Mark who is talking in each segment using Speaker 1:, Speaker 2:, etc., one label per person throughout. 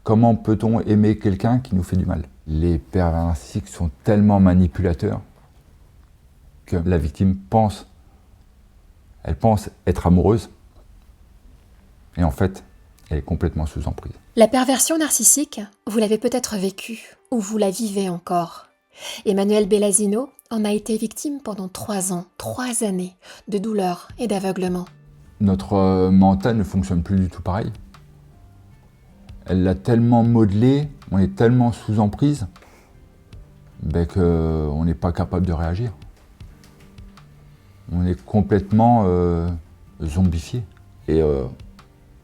Speaker 1: Comment peut-on aimer quelqu'un qui nous fait du mal? Les pervers narcissiques sont tellement manipulateurs que la victime pense être amoureuse et en fait, elle est complètement sous emprise.
Speaker 2: La perversion narcissique, vous l'avez peut-être vécue ou vous la vivez encore. Emmanuel Bellasino en a été victime pendant 3 ans, 3 années de douleur et d'aveuglement.
Speaker 1: Notre mental ne fonctionne plus du tout pareil. Elle l'a tellement modelé, on est tellement sous emprise qu'on n'est pas capable de réagir. On est complètement zombifié. Et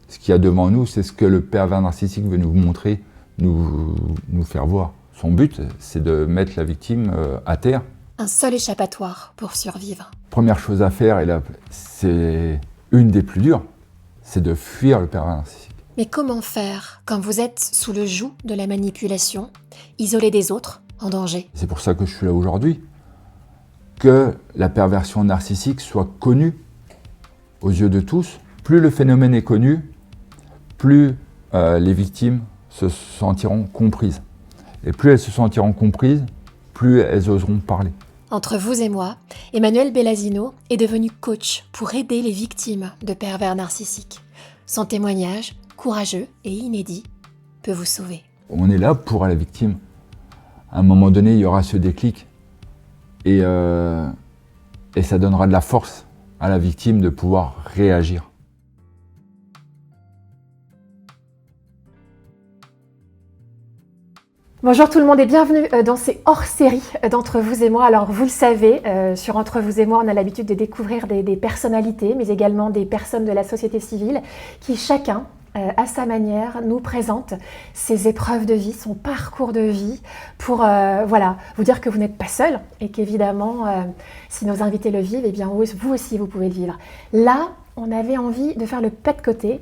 Speaker 1: ce qu'il y a devant nous, c'est ce que le pervers narcissique veut nous montrer, nous faire voir. Son but, c'est de mettre la victime à terre.
Speaker 2: Un seul échappatoire pour survivre.
Speaker 1: Première chose à faire, et là, c'est une des plus dures, c'est de fuir le pervers narcissique.
Speaker 2: Mais comment faire quand vous êtes sous le joug de la manipulation, isolé des autres, en danger?
Speaker 1: C'est pour ça que je suis là aujourd'hui. Que la perversion narcissique soit connue aux yeux de tous. Plus le phénomène est connu, plus les victimes se sentiront comprises. Et plus elles se sentiront comprises, plus elles oseront parler.
Speaker 2: Entre vous et moi, Emmanuel Bellasino est devenu coach pour aider les victimes de pervers narcissiques. Son témoignage, courageux et inédit, peut vous sauver.
Speaker 1: On est là pour la victime. À un moment donné, il y aura ce déclic et ça donnera de la force à la victime de pouvoir réagir.
Speaker 3: Bonjour tout le monde et bienvenue dans ces hors-séries d'Entre vous et moi. Alors vous le savez, sur Entre vous et moi, on a l'habitude de découvrir des personnalités, mais également des personnes de la société civile qui chacun, à sa manière, nous présente ses épreuves de vie, son parcours de vie pour voilà, vous dire que vous n'êtes pas seul et qu'évidemment, si nos invités le vivent, eh bien vous aussi vous pouvez le vivre. Là, on avait envie de faire le pas de côté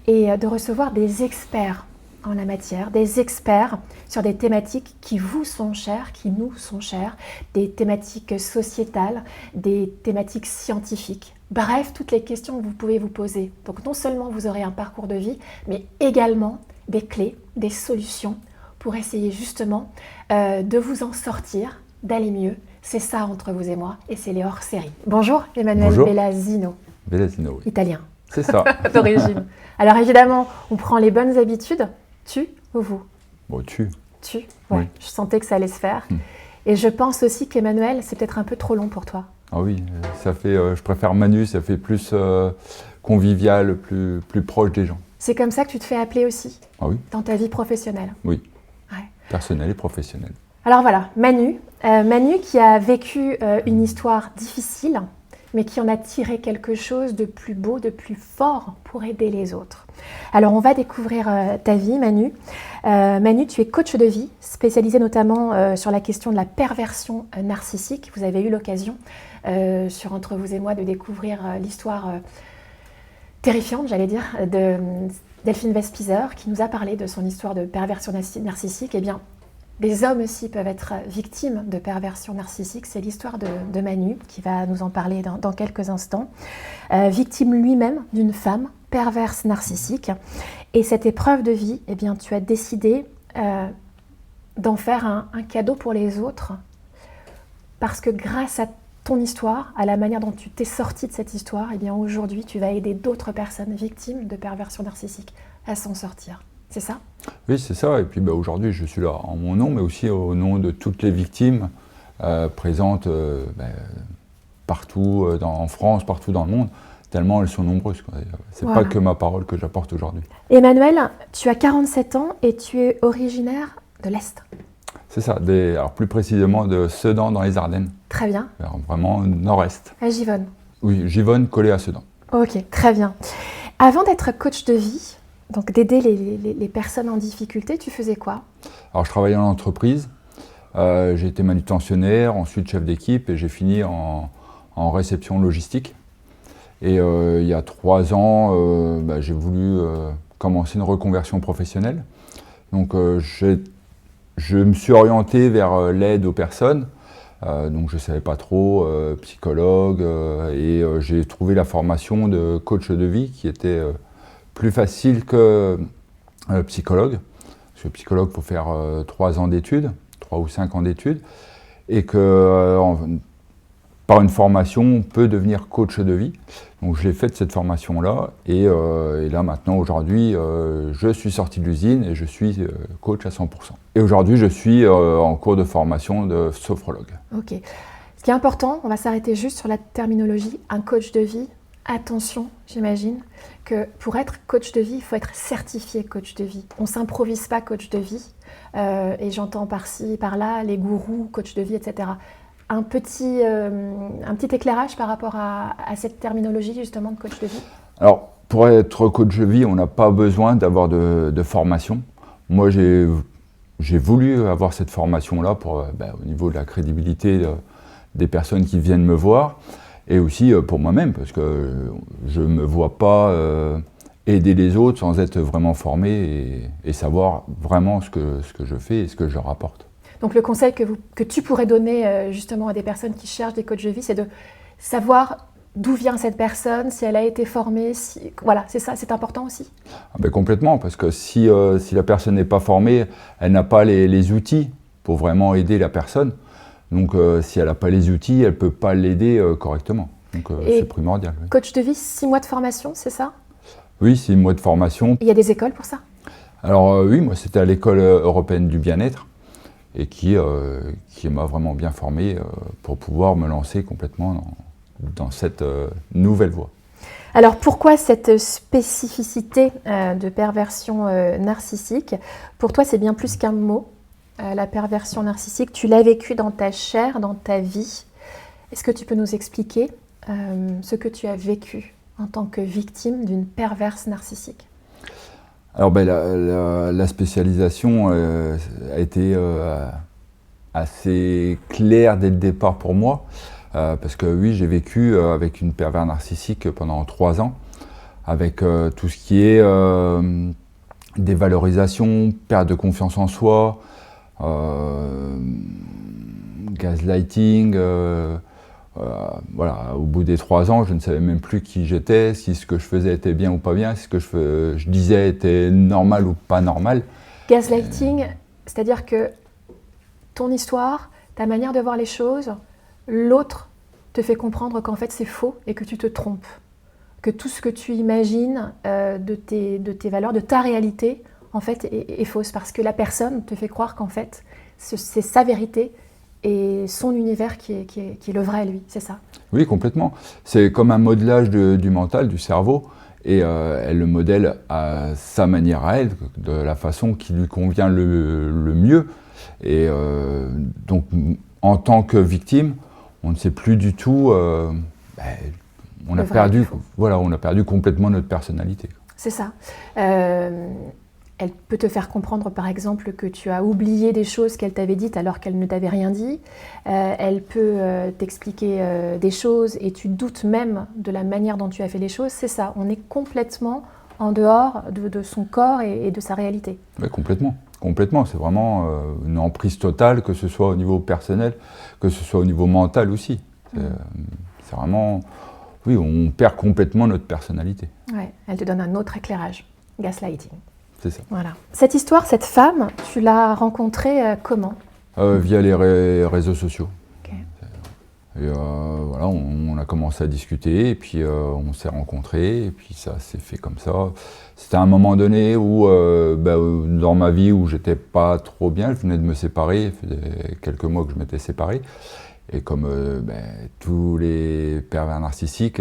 Speaker 3: et de recevoir des experts en la matière, des experts sur des thématiques qui vous sont chères, qui nous sont chères, des thématiques sociétales, des thématiques scientifiques. Bref, toutes les questions que vous pouvez vous poser. Donc non seulement vous aurez un parcours de vie, mais également des clés, des solutions pour essayer justement de vous en sortir, d'aller mieux. C'est ça Entre vous et moi et c'est les hors-séries. Bonjour Emmanuel Bellasino.
Speaker 1: Bellasino, oui.
Speaker 3: Italien.
Speaker 1: C'est ça.
Speaker 3: D'origine. Alors évidemment, on prend les bonnes habitudes. Tu ou vous?
Speaker 1: Bon, tu.
Speaker 3: Tu, ouais. Oui. Je sentais que ça allait se faire. Et je pense aussi qu'Emmanuel, c'est peut-être un peu trop long pour toi.
Speaker 1: Ah oui, ça fait, je préfère Manu, ça fait plus convivial, plus proche des gens.
Speaker 3: C'est comme ça que tu te fais appeler aussi?
Speaker 1: Ah oui.
Speaker 3: Dans ta vie professionnelle?
Speaker 1: Oui,
Speaker 3: ouais.
Speaker 1: Personnelle et professionnelle.
Speaker 3: Alors voilà, Manu. Manu qui a vécu une histoire difficile, mais qui en a tiré quelque chose de plus beau, de plus fort pour aider les autres. Alors on va découvrir ta vie, Manu. Manu, tu es coach de vie, spécialisé notamment sur la question de la perversion narcissique. Vous avez eu l'occasion, sur Entre vous et moi, de découvrir l'histoire terrifiante, j'allais dire, de Delphine Vespizer, qui nous a parlé de son histoire de perversion narcissique. Eh bien, les hommes aussi peuvent être victimes de perversion narcissique. C'est l'histoire de Manu qui va nous en parler dans quelques instants. Victime lui-même d'une femme perverse narcissique. Et cette épreuve de vie, eh bien, tu as décidé d'en faire un cadeau pour les autres. Parce que grâce à ton histoire, à la manière dont tu t'es sorti de cette histoire, eh bien, aujourd'hui, tu vas aider d'autres personnes victimes de perversion narcissique à s'en sortir. C'est ça?
Speaker 1: Oui, c'est ça. Et puis aujourd'hui, je suis là en mon nom, mais aussi au nom de toutes les victimes présentes partout en France, partout dans le monde, tellement elles sont nombreuses. C'est voilà. Pas que ma parole que j'apporte aujourd'hui.
Speaker 3: Emmanuel, tu as 47 ans et tu es originaire de l'Est.
Speaker 1: C'est ça, alors plus précisément de Sedan dans les Ardennes.
Speaker 3: Très bien.
Speaker 1: Alors vraiment nord-est.
Speaker 3: À Givonne.
Speaker 1: Oui, Givonne collé à Sedan.
Speaker 3: Ok, très bien. Avant d'être coach de vie, donc d'aider les personnes en difficulté, tu faisais quoi?
Speaker 1: Alors je travaillais en entreprise, j'ai été manutentionnaire, ensuite chef d'équipe et j'ai fini en réception logistique. Et il y a 3 ans, j'ai voulu commencer une reconversion professionnelle. Donc je me suis orienté vers l'aide aux personnes, donc je ne savais pas trop, psychologue, et j'ai trouvé la formation de coach de vie qui était plus facile que psychologue. parce que psychologue, il faut faire 3 ans d'études, 3 ou 5 ans d'études, et que par une formation, on peut devenir coach de vie. Donc j'ai fait cette formation-là, et là maintenant, aujourd'hui, je suis sorti de l'usine et je suis coach à 100%. Et aujourd'hui, je suis en cours de formation de sophrologue.
Speaker 3: Ok. Ce qui est important, on va s'arrêter juste sur la terminologie, un coach de vie. Attention, j'imagine que pour être coach de vie, il faut être certifié coach de vie. On ne s'improvise pas coach de vie, et j'entends par-ci, par-là, les gourous, coach de vie, etc. Un petit éclairage par rapport à cette terminologie justement de coach de vie?
Speaker 1: Alors, pour être coach de vie, on n'a pas besoin d'avoir de formation. Moi, j'ai voulu avoir cette formation-là pour, au niveau de la crédibilité des personnes qui viennent me voir, et aussi pour moi-même, parce que je ne me vois pas aider les autres sans être vraiment formé et savoir vraiment ce que je fais et ce que je leur apporte.
Speaker 3: Donc le conseil que tu pourrais donner justement à des personnes qui cherchent des coachs de vie, c'est de savoir d'où vient cette personne, si elle a été formée, voilà, c'est ça, c'est important aussi.
Speaker 1: Complètement, parce que si la personne n'est pas formée, elle n'a pas les outils pour vraiment aider la personne. Donc si elle n'a pas les outils, elle ne peut pas l'aider correctement. Donc c'est primordial. Oui.
Speaker 3: Coach de vie, 6 mois de formation, c'est ça?
Speaker 1: Oui, 6 mois de formation.
Speaker 3: Il y a des écoles pour ça?
Speaker 1: Alors oui, moi c'était à l'école européenne du bien-être, et qui m'a vraiment bien formé pour pouvoir me lancer complètement dans cette nouvelle voie.
Speaker 3: Alors pourquoi cette spécificité de perversion narcissique? Pour toi, c'est bien plus qu'un mot, la perversion narcissique. Tu l'as vécu dans ta chair, dans ta vie. Est-ce que tu peux nous expliquer ce que tu as vécu en tant que victime d'une perverse narcissique?
Speaker 1: Alors la spécialisation a été assez claire dès le départ pour moi, parce que oui, j'ai vécu avec une perverse narcissique pendant 3 ans, avec tout ce qui est dévalorisation, perte de confiance en soi, gaslighting. Voilà, au bout des 3 ans, je ne savais même plus qui j'étais, si ce que je faisais était bien ou pas bien, si ce que je disais était normal ou pas normal.
Speaker 3: Gaslighting, c'est-à-dire que ton histoire, ta manière de voir les choses, l'autre te fait comprendre qu'en fait c'est faux et que tu te trompes. Que tout ce que tu imagines de tes valeurs, de ta réalité, en fait est fausse. Parce que la personne te fait croire qu'en fait c'est sa vérité et son univers qui est le vrai, lui, c'est ça?
Speaker 1: Oui, complètement. C'est comme un modelage du mental, du cerveau, et elle le modèle à sa manière à elle, de la façon qui lui convient le mieux. Et donc, en tant que victime, on ne sait plus du tout, on a perdu complètement notre personnalité.
Speaker 3: C'est ça. Elle peut te faire comprendre, par exemple, que tu as oublié des choses qu'elle t'avait dites alors qu'elle ne t'avait rien dit. Elle peut t'expliquer des choses et tu doutes même de la manière dont tu as fait les choses. C'est ça, on est complètement en dehors de son corps et de sa réalité.
Speaker 1: Oui, complètement. Complètement, c'est vraiment une emprise totale, que ce soit au niveau personnel, que ce soit au niveau mental aussi. C'est vraiment... Oui, on perd complètement notre personnalité.
Speaker 3: Ouais, elle te donne un autre éclairage. Gaslighting.
Speaker 1: C'est ça.
Speaker 3: Voilà. Cette histoire, cette femme, tu l'as rencontrée comment?
Speaker 1: Via les réseaux sociaux.
Speaker 3: Okay.
Speaker 1: Et voilà, on a commencé à discuter, et puis on s'est rencontrés, et puis ça s'est fait comme ça. C'était à un moment donné où, dans ma vie, où j'étais pas trop bien, je venais de me séparer, il faisait quelques mois que je m'étais séparé. Et comme tous les pervers narcissiques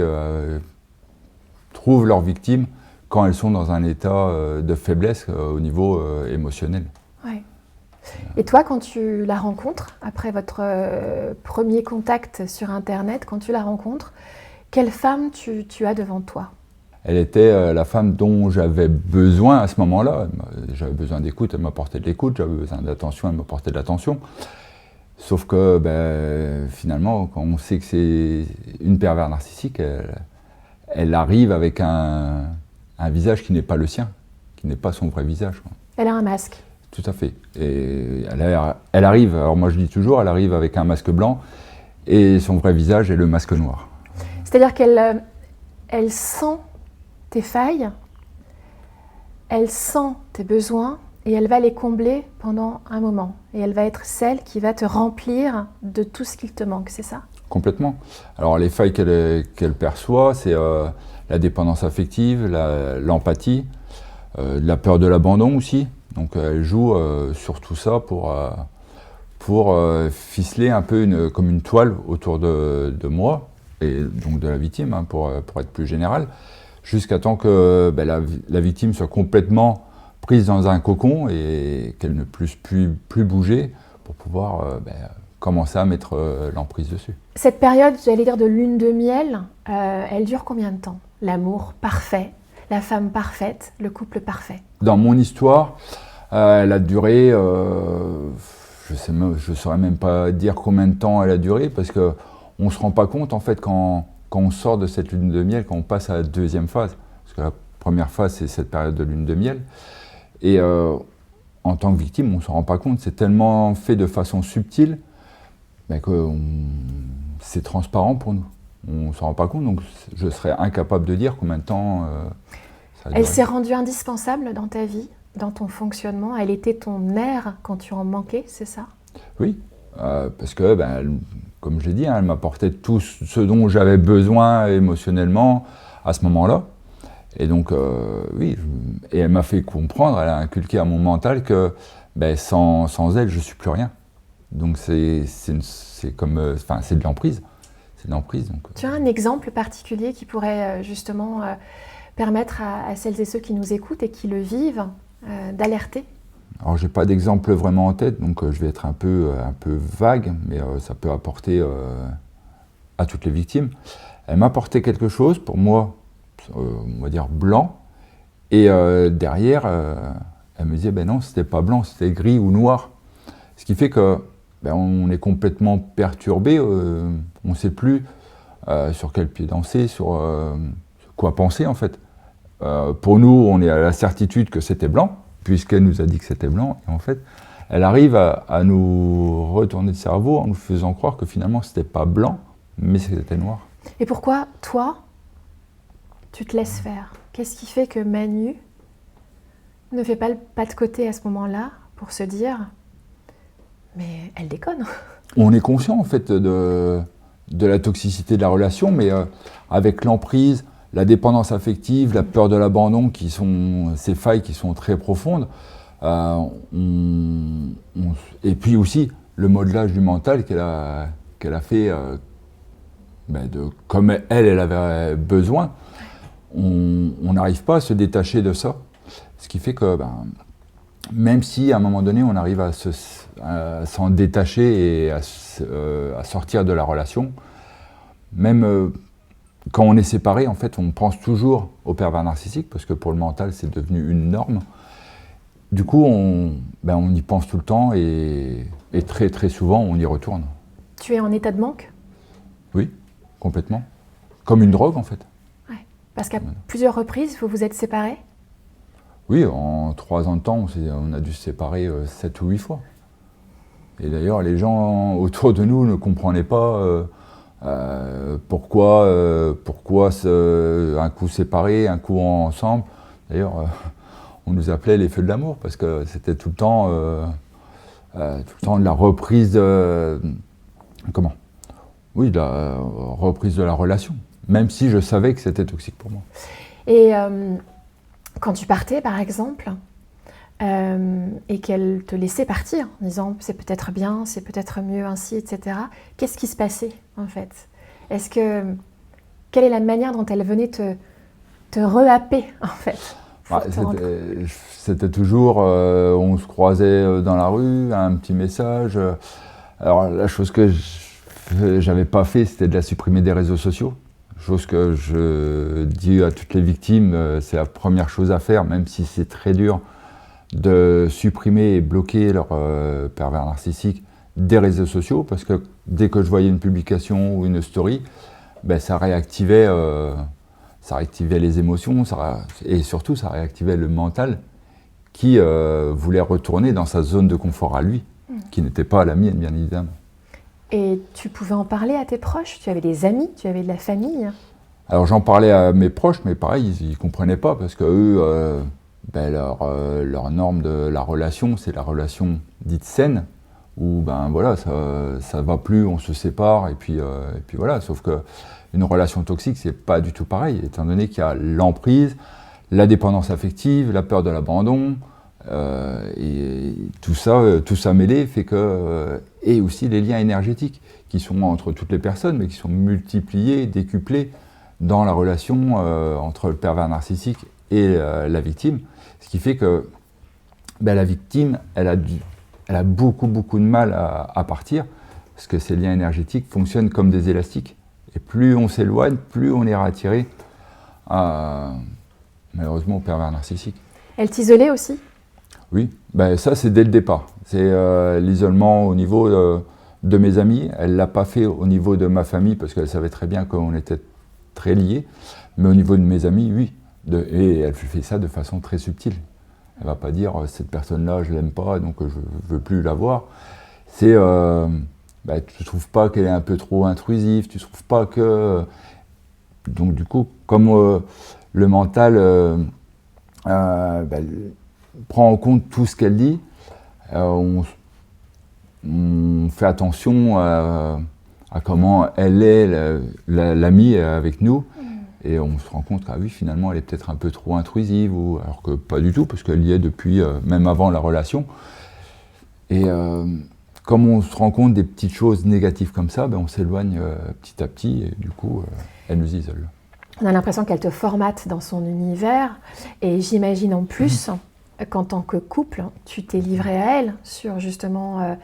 Speaker 1: trouvent leurs victimes quand elles sont dans un état de faiblesse au niveau émotionnel.
Speaker 3: Ouais. Et toi, quand tu la rencontres, après votre premier contact sur Internet, quand tu la rencontres, quelle femme tu as devant toi?
Speaker 1: Elle était la femme dont j'avais besoin à ce moment-là. J'avais besoin d'écoute, elle m'apportait de l'écoute. J'avais besoin d'attention, elle m'apportait de l'attention. Sauf que finalement, quand on sait que c'est une pervers narcissique, elle arrive avec un visage qui n'est pas le sien, qui n'est pas son vrai visage.
Speaker 3: Elle a un masque.
Speaker 1: Tout à fait. Et elle arrive, alors moi je dis toujours, elle arrive avec un masque blanc et son vrai visage est le masque noir.
Speaker 3: C'est-à-dire qu'elle sent tes failles, elle sent tes besoins et elle va les combler pendant un moment. Et elle va être celle qui va te remplir de tout ce qu'il te manque, c'est ça?
Speaker 1: Complètement. Alors les failles qu'elle perçoit, c'est la dépendance affective, l'empathie, la peur de l'abandon aussi. Donc elle joue sur tout ça pour ficeler un peu comme une toile autour de moi, et donc de la victime, hein, pour être plus général, jusqu'à temps que la victime soit complètement prise dans un cocon et qu'elle ne puisse plus bouger pour pouvoir commencer à mettre l'emprise dessus.
Speaker 3: Cette période, j'allais dire de lune de miel, elle dure combien de temps? L'amour parfait, la femme parfaite, le couple parfait?
Speaker 1: Dans mon histoire, elle a duré, je ne saurais même pas dire combien de temps elle a duré, parce qu'on ne se rend pas compte en fait quand on sort de cette lune de miel, quand on passe à la deuxième phase. Parce que la première phase, c'est cette période de lune de miel. Et en tant que victime, on ne s'en rend pas compte. C'est tellement fait de façon subtile que c'est transparent pour nous. On ne s'en rend pas compte, donc je serais incapable de dire combien de temps ça a duré.
Speaker 3: Elle s'est rendue indispensable dans ta vie, dans ton fonctionnement? Elle était ton air quand tu en manquais, c'est ça?
Speaker 1: Oui, parce que, comme je l'ai dit, elle m'apportait tout ce dont j'avais besoin émotionnellement à ce moment-là. Et donc, oui, et elle m'a fait comprendre, elle a inculqué à mon mental que sans elle, je ne suis plus rien. Donc c'est comme, c'est de l'emprise. C'est de l'emprise.
Speaker 3: Tu as un exemple particulier qui pourrait justement permettre à celles et ceux qui nous écoutent et qui le vivent d'alerter?
Speaker 1: Alors, j'ai pas d'exemple vraiment en tête, donc je vais être un peu vague, mais ça peut apporter à toutes les victimes. Elle m'apportait quelque chose, pour moi, on va dire blanc, et derrière, elle me disait, non, c'était pas blanc, c'était gris ou noir. Ce qui fait que on est complètement perturbé, on ne sait plus sur quel pied danser, sur quoi penser en fait. Pour nous, on est à la certitude que c'était blanc, puisqu'elle nous a dit que c'était blanc, et en fait, elle arrive à nous retourner le cerveau en nous faisant croire que finalement c'était pas blanc, mais c'était noir.
Speaker 3: Et pourquoi, toi, tu te laisses faire? Qu'est-ce qui fait que Manu ne fait pas le pas de côté à ce moment-là pour se dire « mais elle déconne ».
Speaker 1: On est conscient en fait de la toxicité de la relation, mais avec l'emprise, la dépendance affective, la peur de l'abandon, qui sont ces failles qui sont très profondes, et puis aussi le modelage du mental qu'elle a fait comme elle avait besoin, on n'arrive pas à se détacher de ça. Ce qui fait que même si à un moment donné on arrive à s'en détacher et à sortir de la relation, même quand on est séparé, en fait, on pense toujours au pervers narcissique, parce que pour le mental, c'est devenu une norme. Du coup, on y pense tout le temps et très très souvent, on y retourne.
Speaker 3: Tu es en état de manque?
Speaker 1: Oui, complètement. Comme une drogue, en fait.
Speaker 3: Ouais. Parce qu'à plusieurs reprises, vous vous êtes séparés?
Speaker 1: Oui, en 3 ans de temps, on a dû se séparer 7 ou 8 fois. Et d'ailleurs, les gens autour de nous ne comprenaient pas pourquoi un coup séparé, un coup ensemble. D'ailleurs, on nous appelait les feux de l'amour, parce que c'était tout le temps de la reprise de la reprise de la relation, même si je savais que c'était toxique pour moi.
Speaker 3: Et quand tu partais, par exemple, et qu'elle te laissait partir en disant c'est peut-être bien, c'est peut-être mieux ainsi, etc. Qu'est-ce qui se passait en fait? Quelle est la manière dont elle venait te rehapper en fait?
Speaker 1: C'était toujours, on se croisait dans la rue, un petit message. Alors la chose que j'avais pas fait, c'était de la supprimer des réseaux sociaux. Chose que je dis à toutes les victimes, c'est la première chose à faire, même si c'est très dur, de supprimer et bloquer leur pervers narcissique des réseaux sociaux, parce que dès que je voyais une publication ou une story, ça réactivait les émotions, et surtout ça réactivait le mental qui voulait retourner dans sa zone de confort à lui, qui n'était pas à la mienne, bien évidemment.
Speaker 3: Et tu pouvais en parler à tes proches? Tu avais des amis, tu avais de la famille?
Speaker 1: Alors j'en parlais à mes proches, mais pareil, ils ne comprenaient pas, parce qu'eux, leur norme de la relation, c'est la relation dite saine, où voilà, ça va plus, on se sépare, et puis voilà. Sauf qu'une relation toxique, c'est pas du tout pareil, étant donné qu'il y a l'emprise, la dépendance affective, la peur de l'abandon, et tout ça mêlé fait que... et aussi les liens énergétiques, qui sont entre toutes les personnes, mais qui sont multipliés, décuplés dans la relation entre le pervers narcissique et la victime. Ce qui fait que la victime, elle a beaucoup de mal à partir, parce que ces liens énergétiques fonctionnent comme des élastiques. Et plus on s'éloigne, plus on est attiré, malheureusement, au pervers narcissique.
Speaker 3: Elle t'isolait aussi?
Speaker 1: Oui, ça c'est dès le départ. C'est l'isolement au niveau de mes amis. Elle ne l'a pas fait au niveau de ma famille, parce qu'elle savait très bien qu'on était très liés. Mais au niveau de mes amis, oui. Et elle fait ça de façon très subtile. Elle ne va pas dire cette personne-là, je ne l'aime pas, donc je ne veux plus la voir. C'est tu ne trouves pas qu'elle est un peu trop intrusive, tu ne trouves pas que. Donc du coup, comme le mental prend en compte tout ce qu'elle dit, on fait attention à comment elle est, l'amie avec nous. Et on se rend compte que oui, finalement, elle est peut-être un peu trop intrusive, alors que pas du tout, parce qu'elle y est depuis, même avant la relation. Et comme on se rend compte des petites choses négatives comme ça, on s'éloigne petit à petit, et du coup, elle nous isole.
Speaker 3: On a l'impression qu'elle te formate dans son univers, et j'imagine en plus qu'en tant que couple, tu t'es livré à elle sur justement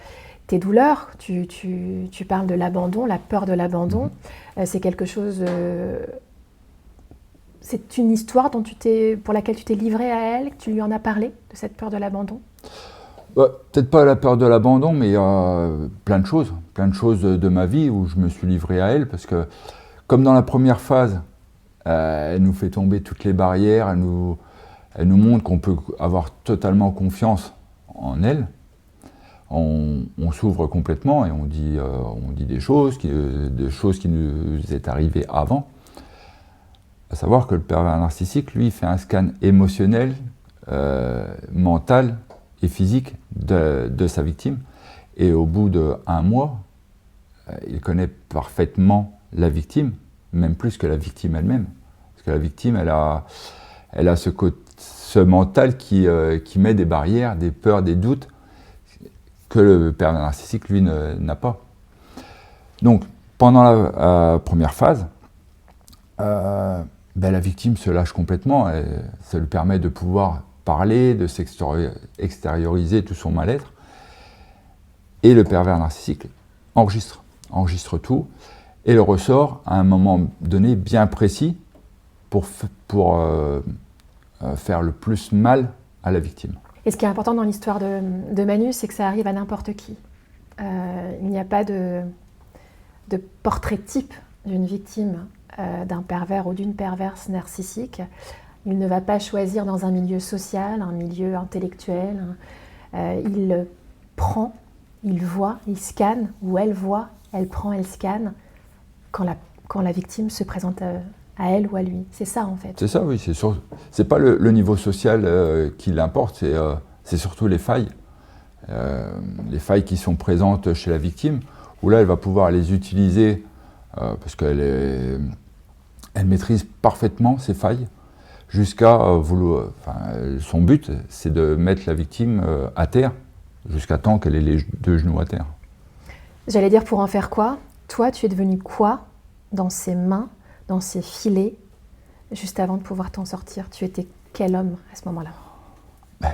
Speaker 3: tes douleurs. Tu parles de l'abandon, la peur de l'abandon. C'est quelque chose... C'est une histoire pour laquelle tu t'es livré à elle, que tu lui en as parlé, de cette peur de l'abandon?
Speaker 1: Peut-être pas la peur de l'abandon, mais il y a plein de choses de ma vie où je me suis livré à elle, parce que comme dans la première phase, elle nous fait tomber toutes les barrières, elle nous montre qu'on peut avoir totalement confiance en elle. On s'ouvre complètement et on dit des choses qui nous est arrivées avant. À savoir que le pervers narcissique, lui, fait un scan émotionnel, mental et physique de sa victime. Et au bout d'1 mois, il connaît parfaitement la victime, même plus que la victime elle-même. Parce que la victime, elle a ce mental qui met des barrières, des peurs, des doutes, que le pervers narcissique, lui, n'a pas. Donc, pendant la première phase, la victime se lâche complètement, et ça lui permet de pouvoir parler, de s'extérioriser tout son mal-être. Et le pervers narcissique enregistre tout, et le ressort à un moment donné bien précis pour faire le plus mal à la victime.
Speaker 3: Et ce qui est important dans l'histoire de Manu, c'est que ça arrive à n'importe qui. Il n'y a pas de portrait type d'une victime, d'un pervers ou d'une perverse narcissique. Il ne va pas choisir dans un milieu social, un milieu intellectuel. Il prend, il voit, il scanne, ou elle voit, elle prend, elle scanne, quand la victime se présente à elle ou à lui. C'est ça en fait.
Speaker 1: C'est ça, oui. C'est pas le niveau social qui l'importe, c'est surtout les failles. Les failles qui sont présentes chez la victime, où là elle va pouvoir les utiliser parce qu'elle maîtrise parfaitement ses failles, jusqu'à son but, c'est de mettre la victime à terre, jusqu'à temps qu'elle ait les 2 genoux à terre.
Speaker 3: J'allais dire, pour en faire quoi? Toi, tu es devenu quoi dans ses mains, dans ses filets, juste avant de pouvoir t'en sortir? Tu étais quel homme à ce moment-là?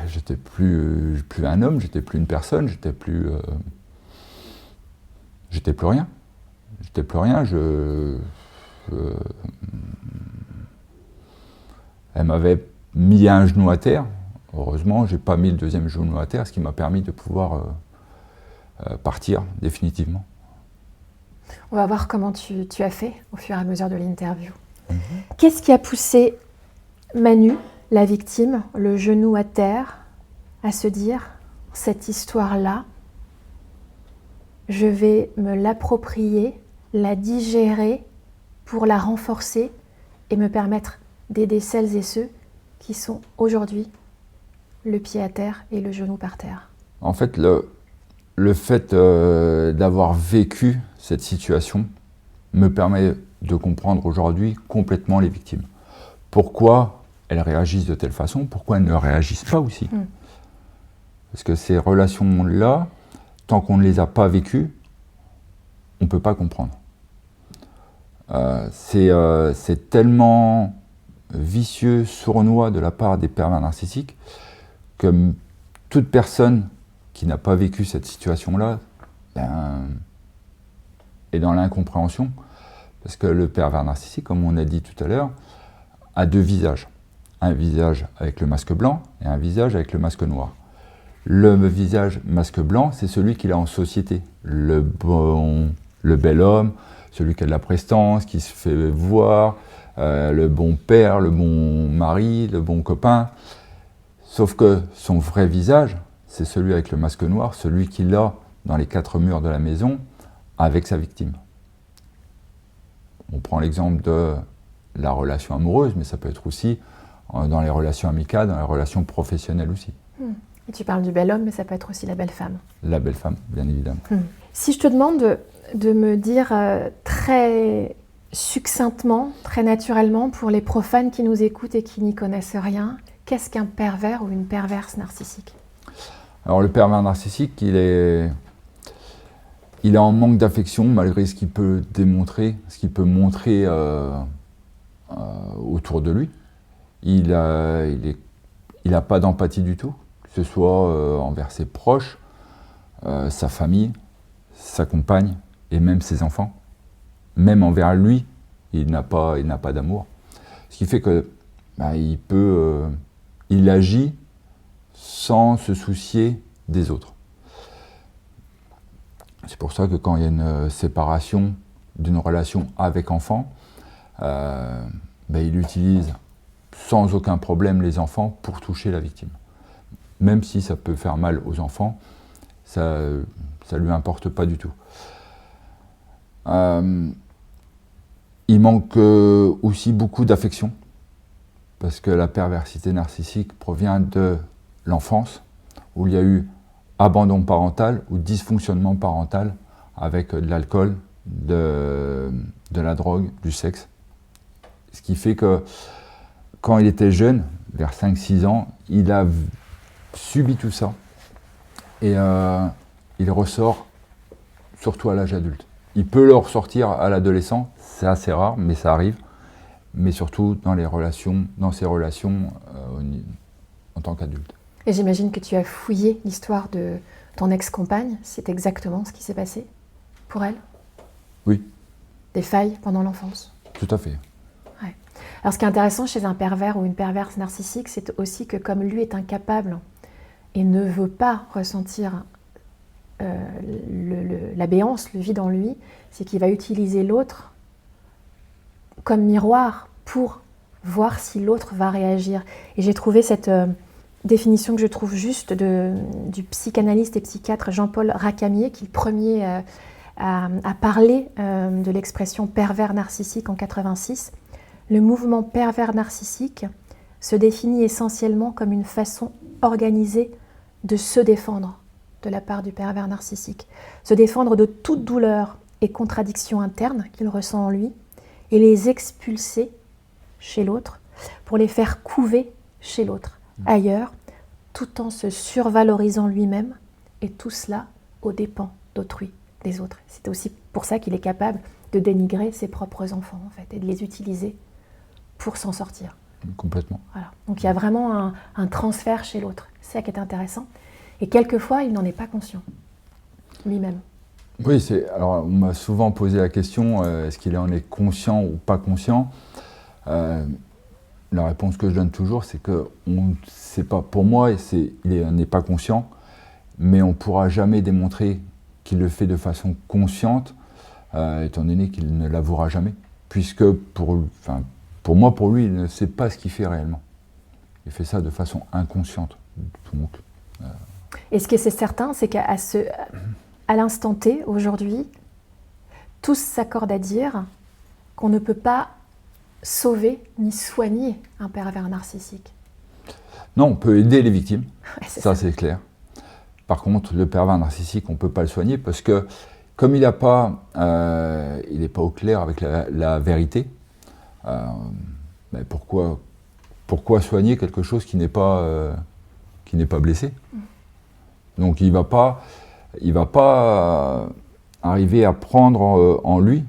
Speaker 1: J'étais plus un homme, j'étais plus une personne, j'étais plus rien. J'étais plus rien. Elle m'avait mis un genou à terre. Heureusement, j'ai pas mis le 2e genou à terre, ce qui m'a permis de pouvoir partir définitivement.
Speaker 3: On va voir comment tu as fait au fur et à mesure de l'interview. Qu'est-ce qui a poussé Manu, la victime, le genou à terre, à se dire, cette histoire-là, je vais me l'approprier, la digérer pour la renforcer et me permettre d'aider celles et ceux qui sont aujourd'hui le pied à terre et le genou par terre?
Speaker 1: En fait, le fait d'avoir vécu cette situation me permet de comprendre aujourd'hui complètement les victimes. Pourquoi elles réagissent de telle façon, pourquoi elles ne réagissent pas aussi. Parce que ces relations-là, tant qu'on ne les a pas vécues, on ne peut pas comprendre. C'est tellement vicieux, sournois de la part des pervers narcissiques que toute personne qui n'a pas vécu cette situation-là est dans l'incompréhension. Parce que le pervers narcissique, comme on a dit tout à l'heure, a deux visages. Un visage avec le masque blanc et un visage avec le masque noir. Le visage masque blanc, c'est celui qu'il a en société. Le bel homme, celui qui a de la prestance, qui se fait voir, le bon père, le bon mari, le bon copain. Sauf que son vrai visage, c'est celui avec le masque noir, celui qu'il a dans les quatre murs de la maison avec sa victime. On prend l'exemple de la relation amoureuse, mais ça peut être aussi dans les relations amicales, dans les relations professionnelles aussi.
Speaker 3: Et tu parles du bel homme, mais ça peut être aussi la belle femme.
Speaker 1: La belle femme, bien évidemment.
Speaker 3: Si je te demande de me dire très succinctement, très naturellement, pour les profanes qui nous écoutent et qui n'y connaissent rien, qu'est-ce qu'un pervers ou une perverse narcissique?
Speaker 1: Alors le pervers narcissique, il est en manque d'affection malgré ce qu'il peut démontrer, ce qu'il peut montrer autour de lui. Il n'a pas d'empathie du tout, que ce soit envers ses proches, sa famille, sa compagne et même ses enfants. Même envers lui, il n'a pas d'amour. Ce qui fait que il agit sans se soucier des autres. C'est pour ça que quand il y a une séparation d'une relation avec enfant, il utilise sans aucun problème les enfants pour toucher la victime. Même si ça peut faire mal aux enfants, ça ne lui importe pas du tout. Il manque aussi beaucoup d'affection, parce que la perversité narcissique provient de l'enfance, où il y a eu abandon parental ou dysfonctionnement parental avec de l'alcool, de la drogue, du sexe. Ce qui fait que quand il était jeune, vers 5-6 ans, il a subi tout ça et il ressort surtout à l'âge adulte. Il peut le ressortir à l'adolescent, c'est assez rare, mais ça arrive, mais surtout dans ses relations en tant qu'adulte.
Speaker 3: Et j'imagine que tu as fouillé l'histoire de ton ex-compagne. C'est exactement ce qui s'est passé pour elle?
Speaker 1: Oui.
Speaker 3: Des failles pendant l'enfance?
Speaker 1: Tout à fait.
Speaker 3: Ouais. Alors ce qui est intéressant chez un pervers ou une perverse narcissique, c'est aussi que comme lui est incapable et ne veut pas ressentir la béance, le vide en lui, c'est qu'il va utiliser l'autre comme miroir pour voir si l'autre va réagir. Et j'ai trouvé cette définition que je trouve juste du psychanalyste et psychiatre Jean-Paul Racamier, qui est le premier à parler de l'expression pervers narcissique en 86. Le mouvement pervers narcissique se définit essentiellement comme une façon organisée de se défendre de la part du pervers narcissique. Se défendre de toute douleur et contradiction interne qu'il ressent en lui et les expulser chez l'autre pour les faire couver chez l'autre, ailleurs, tout en se survalorisant lui-même, et tout cela aux dépens d'autrui, des autres. C'est aussi pour ça qu'il est capable de dénigrer ses propres enfants, en fait, et de les utiliser pour s'en sortir.
Speaker 1: Complètement.
Speaker 3: Voilà. Donc il y a vraiment un transfert chez l'autre. C'est ça qui est intéressant. Et quelquefois, il n'en est pas conscient, lui-même.
Speaker 1: Oui, alors on m'a souvent posé la question, est-ce qu'il en est conscient ou pas conscient? La réponse que je donne toujours, c'est que c'est pas, pour moi, il n'est pas conscient, mais on ne pourra jamais démontrer qu'il le fait de façon consciente, étant donné qu'il ne l'avouera jamais, puisque pour lui, il ne sait pas ce qu'il fait réellement. Il fait ça de façon inconsciente. Donc,
Speaker 3: et ce qui est certain, c'est qu'à l'instant T, aujourd'hui, tous s'accordent à dire qu'on ne peut pas sauver ni soigner un pervers narcissique.
Speaker 1: Non, on peut aider les victimes,
Speaker 3: Ouais, c'est
Speaker 1: ça c'est clair. Par contre, le pervers narcissique, on ne peut pas le soigner parce que comme il n'est pas au clair avec la vérité, ben pourquoi soigner quelque chose qui n'est pas blessé? Donc il va pas arriver à prendre en lui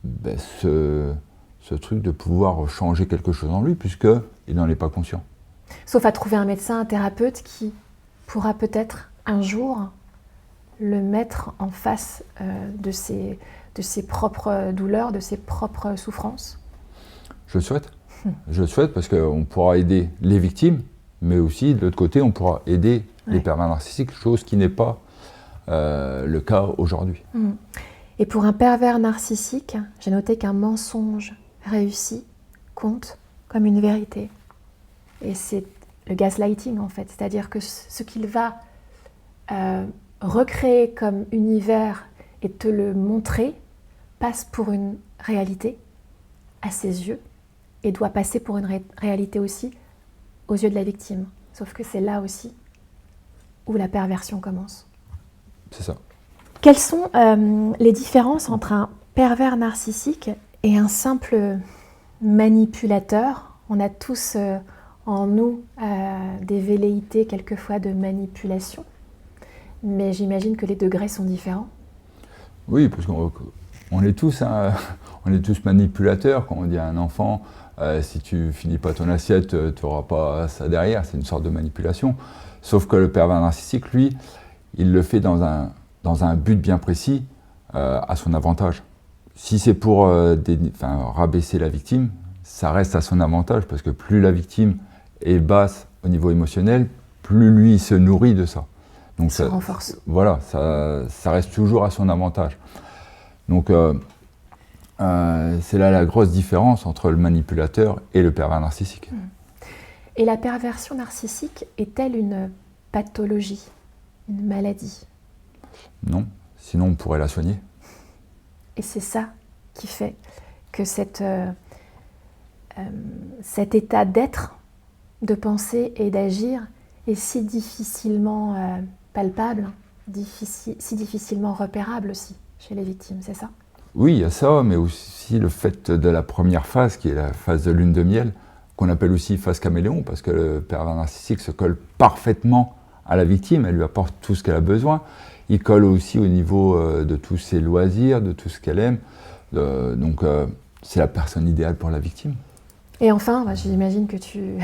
Speaker 1: ben, ce truc de pouvoir changer quelque chose en lui puisqu'il n'en est pas conscient.
Speaker 3: Sauf à trouver un médecin, un thérapeute qui pourra peut-être un jour le mettre en face de ses propres douleurs, de ses propres souffrances.
Speaker 1: Je le souhaite. Je le souhaite parce qu'on pourra aider les victimes, mais aussi de l'autre côté, on pourra aider les pervers narcissiques, chose qui n'est pas le cas aujourd'hui.
Speaker 3: Et pour un pervers narcissique, j'ai noté qu'un mensonge réussi compte comme une vérité. Et c'est le gaslighting en fait, c'est-à-dire que ce qu'il va recréer comme univers et te le montrer passe pour une réalité à ses yeux et doit passer pour une réalité aussi aux yeux de la victime. Sauf que c'est là aussi où la perversion commence.
Speaker 1: C'est ça.
Speaker 3: Quelles sont les différences entre un pervers narcissique et un simple manipulateur? On a tous en nous des velléités quelquefois de manipulation, mais j'imagine que les degrés sont différents.
Speaker 1: Oui, parce qu'on est tous, on est tous manipulateurs. Quand on dit à un enfant, si tu finis pas ton assiette, tu n'auras pas ça derrière. C'est une sorte de manipulation. Sauf que le pervers narcissique, lui, il le fait dans un but bien précis, à son avantage. Si c'est pour rabaisser la victime, ça reste à son avantage, parce que plus la victime est basse au niveau émotionnel, plus lui il se nourrit de ça. Donc
Speaker 3: ça renforce.
Speaker 1: Voilà, ça reste toujours à son avantage. Donc c'est là la grosse différence entre le manipulateur et le pervers narcissique.
Speaker 3: Et la perversion narcissique est-elle une pathologie, une maladie?
Speaker 1: Non, sinon on pourrait la soigner.
Speaker 3: Et c'est ça qui fait que cet état d'être, de penser et d'agir est si difficilement palpable, si difficilement repérable aussi chez les victimes, c'est ça?
Speaker 1: Oui, il y a ça, mais aussi le fait de la première phase, qui est la phase de lune de miel, qu'on appelle aussi phase caméléon, parce que le pervers narcissique se colle parfaitement à la victime, elle lui apporte tout ce qu'elle a besoin. Il colle aussi au niveau de tous ses loisirs, de tout ce qu'elle aime. Donc c'est la personne idéale pour la victime.
Speaker 3: Et enfin, j'imagine que tu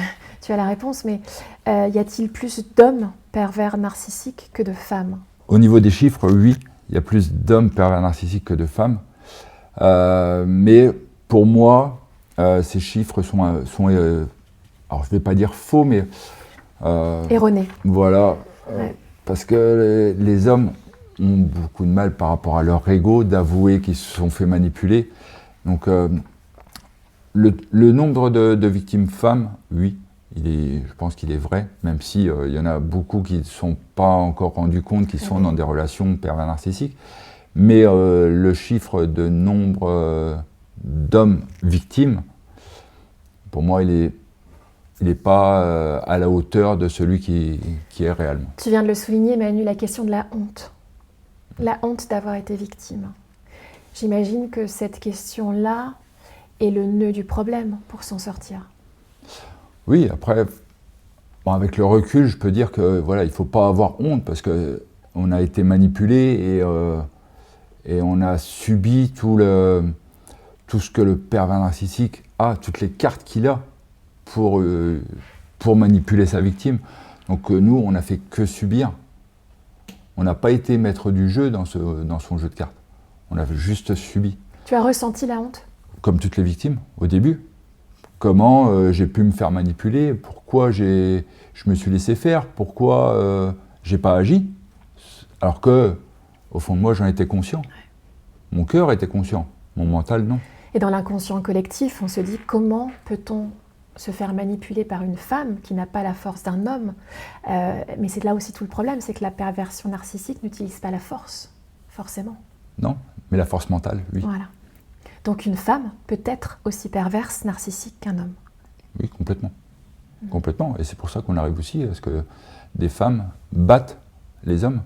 Speaker 3: as la réponse, mais y a-t-il plus d'hommes pervers narcissiques que de femmes?
Speaker 1: Au niveau des chiffres, oui, il y a plus d'hommes pervers narcissiques que de femmes. Mais pour moi, ces chiffres sont alors je ne vais pas dire faux, mais...
Speaker 3: erronés.
Speaker 1: Voilà.
Speaker 3: Ouais.
Speaker 1: Parce que les hommes ont beaucoup de mal par rapport à leur ego d'avouer qu'ils se sont fait manipuler. Donc le nombre de victimes femmes, oui, je pense qu'il est vrai, même si il y en a beaucoup qui ne sont pas encore rendus compte qu'ils sont dans des relations pervers narcissiques. Mais le chiffre de nombre d'hommes victimes, pour moi, il n'est pas à la hauteur de celui qui est réellement.
Speaker 3: Tu viens de le souligner, Manu, la question de la honte. La honte d'avoir été victime. J'imagine que cette question-là est le nœud du problème pour s'en sortir.
Speaker 1: Oui, après, avec le recul, je peux dire que voilà, il ne faut pas avoir honte parce qu'on a été manipulé et on a subi tout ce que le pervers narcissique a, toutes les cartes qu'il a pour manipuler sa victime. Donc nous, on n'a fait que subir. On n'a pas été maître du jeu dans son jeu de cartes. On a juste subi.
Speaker 3: Tu as ressenti la honte?
Speaker 1: Comme toutes les victimes, au début. Comment j'ai pu me faire manipuler? Pourquoi je me suis laissé faire? Pourquoi j'ai pas agi? Alors que, au fond de moi, j'en étais conscient. Mon cœur était conscient, mon mental non.
Speaker 3: Et dans l'inconscient collectif, on se dit comment peut-on se faire manipuler par une femme qui n'a pas la force d'un homme? Mais c'est là aussi tout le problème, c'est que la perversion narcissique n'utilise pas la force, forcément.
Speaker 1: Non, mais la force mentale, oui.
Speaker 3: Voilà. Donc une femme peut être aussi perverse, narcissique qu'un homme.
Speaker 1: Oui, complètement. Complètement. Et c'est pour ça qu'on arrive aussi à ce que des femmes battent les hommes.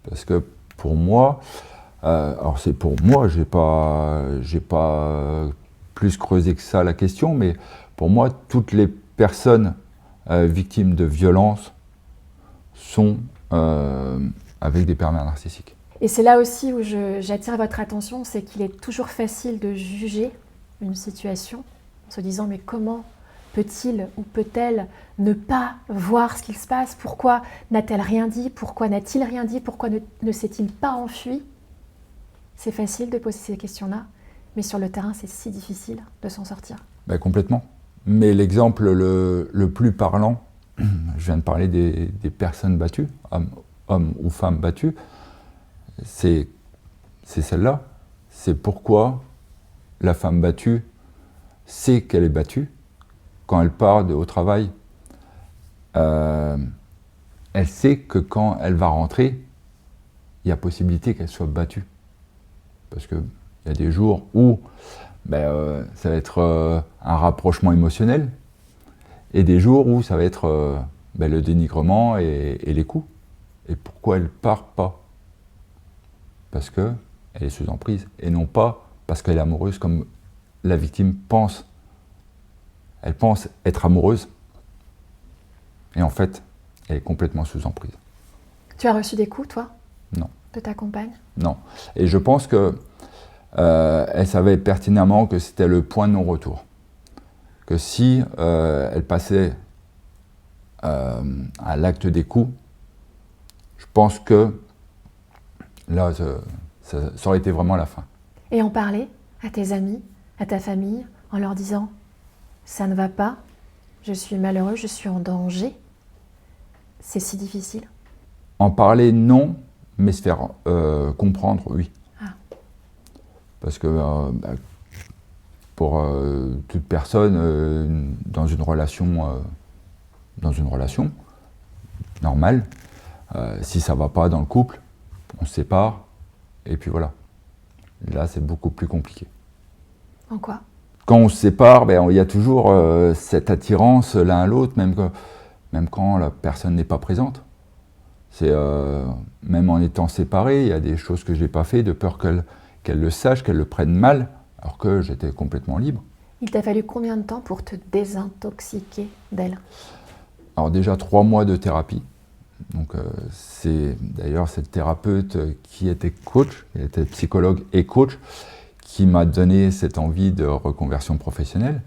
Speaker 1: Parce que pour moi, alors c'est pour moi, j'ai pas plus creusé que ça la question, mais pour moi, toutes les personnes victimes de violences sont avec des pervers narcissiques.
Speaker 3: Et c'est là aussi où j'attire votre attention, c'est qu'il est toujours facile de juger une situation en se disant mais comment peut-il ou peut-elle ne pas voir ce qu'il se passe? Pourquoi n'a-t-elle rien dit? Pourquoi n'a-t-il rien dit? Pourquoi ne s'est-il pas enfui? C'est facile de poser ces questions-là, mais sur le terrain, c'est si difficile de s'en sortir.
Speaker 1: Ben, complètement. Mais l'exemple le plus parlant, je viens de parler des personnes battues, hommes ou femmes battues, c'est celle-là. C'est pourquoi la femme battue sait qu'elle est battue. Quand elle part au travail, elle sait que quand elle va rentrer, il y a possibilité qu'elle soit battue. Parce qu'il y a des jours où ça va être un rapprochement émotionnel, et des jours où ça va être le dénigrement et les coups. Et pourquoi elle ne part pas? Parce qu'elle est sous emprise, et non pas parce qu'elle est amoureuse comme la victime pense. Elle pense être amoureuse, et en fait, elle est complètement sous emprise.
Speaker 3: Tu as reçu des coups, toi?
Speaker 1: Non.
Speaker 3: De ta compagne?
Speaker 1: Non. Et je pense que elle savait pertinemment que c'était le point de non-retour. Que si elle passait à l'acte des coups, je pense que là, ça aurait été vraiment la fin.
Speaker 3: Et en parler à tes amis, à ta famille, en leur disant « ça ne va pas, je suis malheureux, je suis en danger », c'est si difficile?
Speaker 1: En parler, non, mais se faire comprendre, oui.
Speaker 3: Ah.
Speaker 1: Parce que pour toute personne dans une relation normale, si ça ne va pas dans le couple, on se sépare, et puis voilà. Là, c'est beaucoup plus compliqué.
Speaker 3: En quoi?
Speaker 1: Quand on se sépare, il y a toujours cette attirance l'un à l'autre, même quand la personne n'est pas présente. Même en étant séparés, il y a des choses que je n'ai pas fait de peur qu'elle le sache, qu'elle le prenne mal, alors que j'étais complètement libre.
Speaker 3: Il t'a fallu combien de temps pour te désintoxiquer d'elle?
Speaker 1: Alors déjà 3 mois de thérapie. Donc c'est d'ailleurs cette thérapeute qui était coach, qui était psychologue et coach, qui m'a donné cette envie de reconversion professionnelle.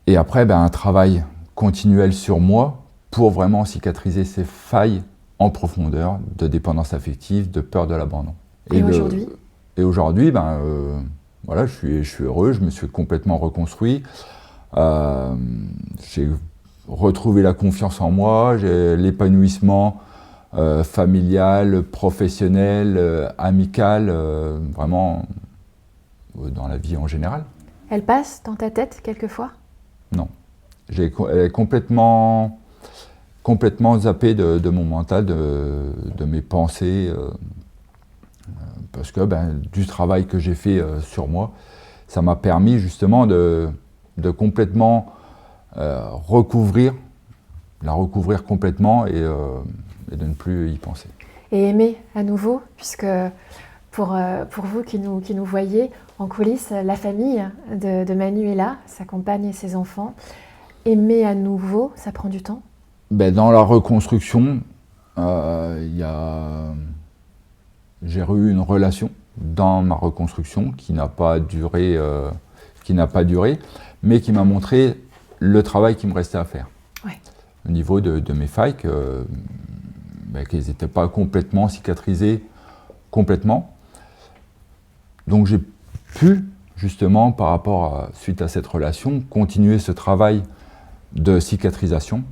Speaker 1: Et après, un travail continuel sur moi pour vraiment cicatriser ces failles en profondeur de dépendance affective, de peur de l'abandon.
Speaker 3: Et aujourd'hui?
Speaker 1: Et aujourd'hui, voilà, je suis heureux, je me suis complètement reconstruit. J'ai retrouvé la confiance en moi, j'ai l'épanouissement familial, professionnel, amical, vraiment dans la vie en général.
Speaker 3: Elle passe dans ta tête quelquefois?
Speaker 1: Non. Elle est complètement zappé de mon mental, de mes pensées, parce que du travail que j'ai fait sur moi, ça m'a permis justement de complètement la recouvrir complètement et de ne plus y penser.
Speaker 3: Et aimer à nouveau, puisque pour vous qui nous voyez en coulisses, la famille de Manu est là, sa compagne et ses enfants. Aimer à nouveau, ça prend du temps?
Speaker 1: Dans la reconstruction, j'ai eu une relation dans ma reconstruction qui n'a pas duré, mais qui m'a montré le travail qui me restait à faire.
Speaker 3: Ouais.
Speaker 1: Au niveau de mes failles, qu'elles n'étaient pas complètement cicatrisées, complètement. Donc j'ai pu, justement, suite à cette relation, continuer ce travail de cicatrisation.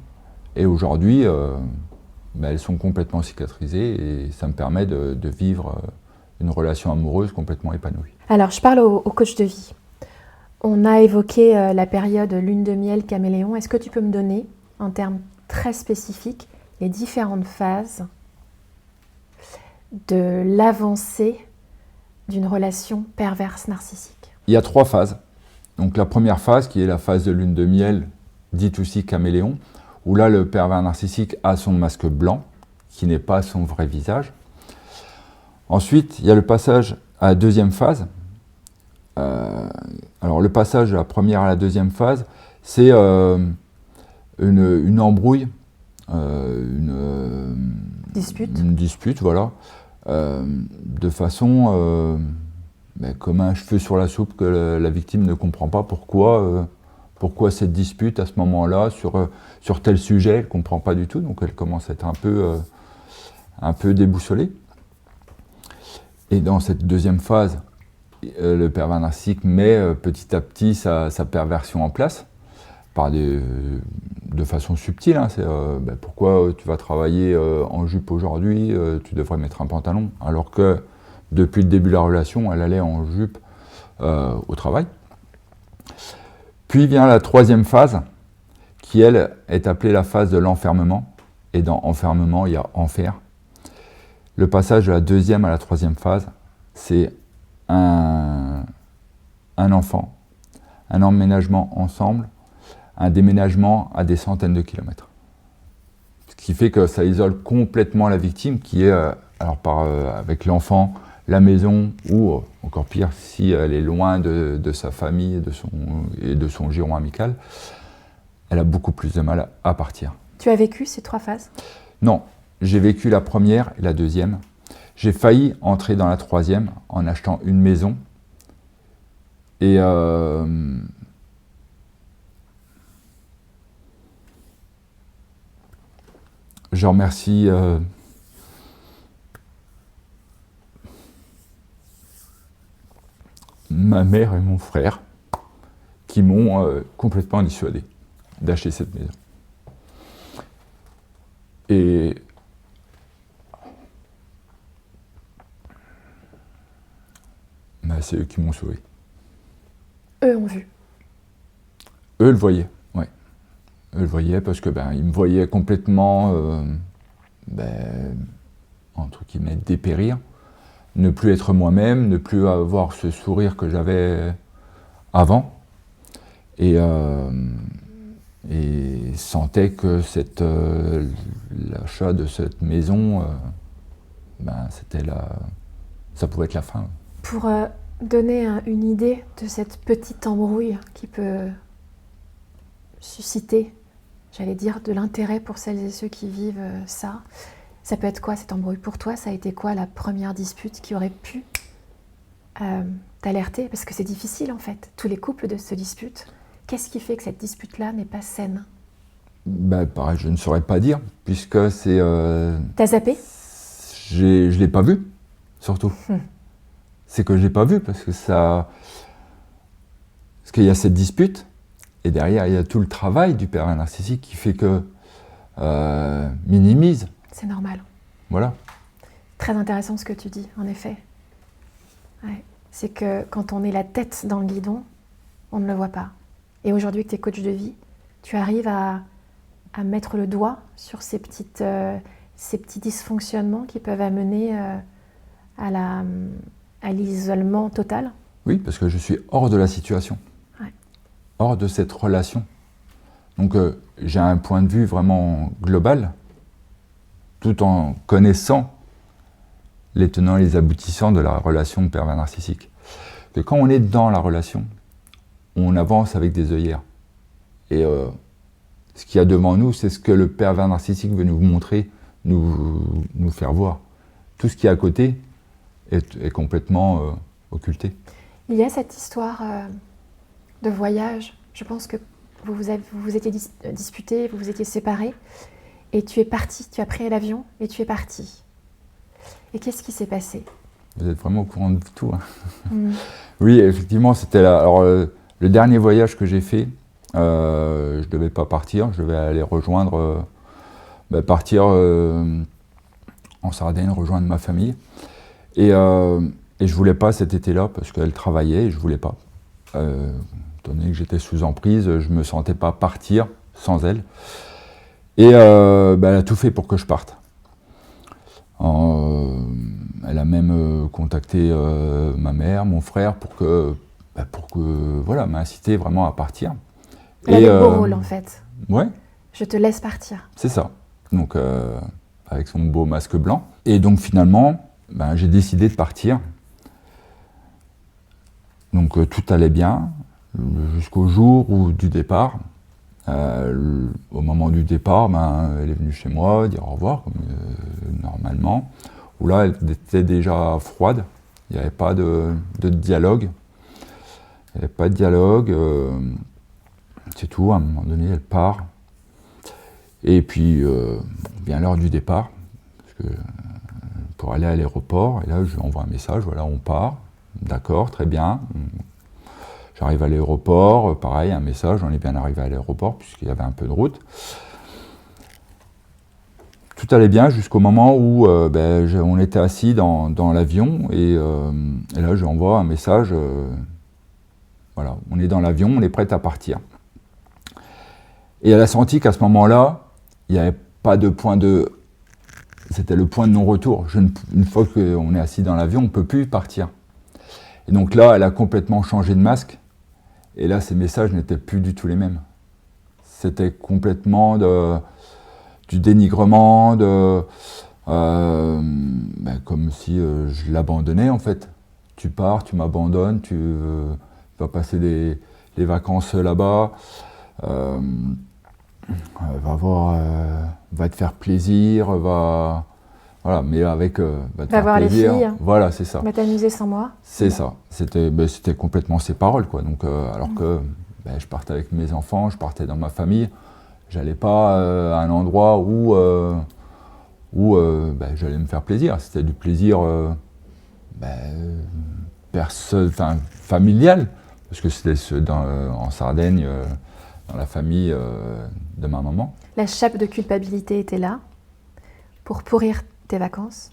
Speaker 1: Et aujourd'hui, elles sont complètement cicatrisées et ça me permet de vivre une relation amoureuse complètement épanouie.
Speaker 3: Alors, je parle au coach de vie. On a évoqué la période lune de miel caméléon. Est-ce que tu peux me donner, en termes très spécifiques, les différentes phases de l'avancée d'une relation perverse narcissique?
Speaker 1: Il y a 3 phases. Donc la première phase, qui est la phase de lune de miel, dite aussi caméléon, où là le pervers narcissique a son masque blanc, qui n'est pas son vrai visage. Ensuite, il y a le passage à la deuxième phase. Alors le passage de la première à la deuxième phase, c'est une embrouille, une dispute, voilà, de façon comme un cheveu sur la soupe, que la victime ne comprend pas pourquoi cette dispute à ce moment-là sur tel sujet, elle ne comprend pas du tout, donc elle commence à être un peu déboussolée. Et dans cette deuxième phase, le pervers narcissique met petit à petit sa perversion en place, de façon subtile. Hein. C'est pourquoi tu vas travailler en jupe aujourd'hui, tu devrais mettre un pantalon, alors que depuis le début de la relation, elle allait en jupe au travail. Puis vient la troisième phase, qui elle est appelée la phase de l'enfermement. Et dans enfermement, il y a enfer. Le passage de la deuxième à la troisième phase, c'est un enfant, un emménagement ensemble, un déménagement à des centaines de kilomètres. Ce qui fait que ça isole complètement la victime, qui est, avec l'enfant, la maison, ou encore pire, si elle est loin de sa famille et de son giron amical, elle a beaucoup plus de mal à partir.
Speaker 3: Tu as vécu ces 3 phases?
Speaker 1: Non, j'ai vécu la première et la deuxième. J'ai failli entrer dans la troisième en achetant une maison. Et je remercie ma mère et mon frère qui m'ont complètement dissuadé d'acheter cette maison. Et c'est eux qui m'ont sauvé.
Speaker 3: Eux ont vu.
Speaker 1: Eux le voyaient, ouais. Eux le voyaient parce que ils me voyaient complètement, entre guillemets, dépérir, ne plus être moi-même, ne plus avoir ce sourire que j'avais avant, et sentaient que l'achat de cette maison, ça pouvait être la fin.
Speaker 3: Pour donner une idée de cette petite embrouille qui peut susciter, j'allais dire, de l'intérêt pour celles et ceux qui vivent ça peut être quoi cette embrouille? Pour toi, ça a été quoi la première dispute qui aurait pu t'alerter? Parce que c'est difficile en fait, tous les couples se disputent. Qu'est-ce qui fait que cette dispute-là n'est pas saine?
Speaker 1: Pareil, je ne saurais pas dire, puisque c'est...
Speaker 3: T'as zappé?
Speaker 1: Je ne l'ai pas vu, surtout. C'est que je ne l'ai pas vu, parce qu'il y a cette dispute, et derrière, il y a tout le travail du pervers narcissique qui fait que minimise.
Speaker 3: C'est normal.
Speaker 1: Voilà.
Speaker 3: Très intéressant ce que tu dis, en effet. Ouais. C'est que quand on est la tête dans le guidon, on ne le voit pas. Et aujourd'hui, que tu es coach de vie, tu arrives à mettre le doigt sur ces petits dysfonctionnements qui peuvent amener à l'isolement total.
Speaker 1: Oui, parce que je suis hors de la situation, hors de cette relation. Donc j'ai un point de vue vraiment global, tout en connaissant les tenants et les aboutissants de la relation pervers narcissique. Que quand on est dans la relation, on avance avec des œillères. Et ce qu'il y a devant nous, c'est ce que le pervers narcissique veut nous montrer, nous faire voir. Tout ce qui est à côté est complètement occulté.
Speaker 3: Il y a cette histoire de voyage. Je pense que vous vous étiez disputés, vous vous étiez séparés, et tu es parti, tu as pris l'avion et tu es parti. Et qu'est-ce qui s'est passé?
Speaker 1: Vous êtes vraiment au courant de tout. Hein. Oui, effectivement, c'était là. Alors, le dernier voyage que j'ai fait, je ne devais pas partir, je devais aller partir en Sardaigne, rejoindre ma famille. Et je ne voulais pas cet été-là parce qu'elle travaillait et je ne voulais pas. Étant donné que j'étais sous emprise, je ne me sentais pas partir sans elle. Et elle a tout fait pour que je parte. Elle a même contacté ma mère, mon frère, pour que voilà, m'inciter vraiment à partir.
Speaker 3: Elle a le beau rôle, en fait.
Speaker 1: Ouais.
Speaker 3: Je te laisse partir.
Speaker 1: C'est ça. Donc, avec son beau masque blanc. Et donc, finalement, j'ai décidé de partir. Donc, tout allait bien jusqu'au jour du départ. Au moment du départ, elle est venue chez moi dire au revoir, comme normalement. Où là, elle était déjà froide. Il n'y avait pas de dialogue. Il n'y avait pas de dialogue. C'est tout. À un moment donné, elle part. Et puis, vient l'heure du départ. Parce que, pour aller à l'aéroport. Et là, je lui envoie un message. Voilà, on part. D'accord, très bien. J'arrive à l'aéroport, pareil, un message, on est bien arrivé à l'aéroport puisqu'il y avait un peu de route. Tout allait bien jusqu'au moment où on était assis dans l'avion et là je lui envoie un message, voilà, on est dans l'avion, on est prêt à partir. Et elle a senti qu'à ce moment-là, il n'y avait pas de point de... C'était le point de non-retour. Une fois qu'on est assis dans l'avion, on ne peut plus partir. Et donc là, elle a complètement changé de masque. Et là, ces messages n'étaient plus du tout les mêmes. C'était complètement du dénigrement, comme si je l'abandonnais en fait. Tu pars, tu m'abandonnes, tu vas passer les vacances là-bas, va te faire plaisir, voilà, mais avec va te faire
Speaker 3: voir
Speaker 1: plaisir.
Speaker 3: Les filles.
Speaker 1: Voilà, c'est ça.
Speaker 3: Va t'amuser sans moi.
Speaker 1: C'est ça. C'était complètement ses paroles, quoi. Donc, alors que je partais avec mes enfants, je partais dans ma famille, j'allais pas à un endroit où j'allais me faire plaisir. C'était du plaisir familial, parce que c'était en Sardaigne, dans la famille de ma maman.
Speaker 3: La chape de culpabilité était là pour pourrir tes vacances.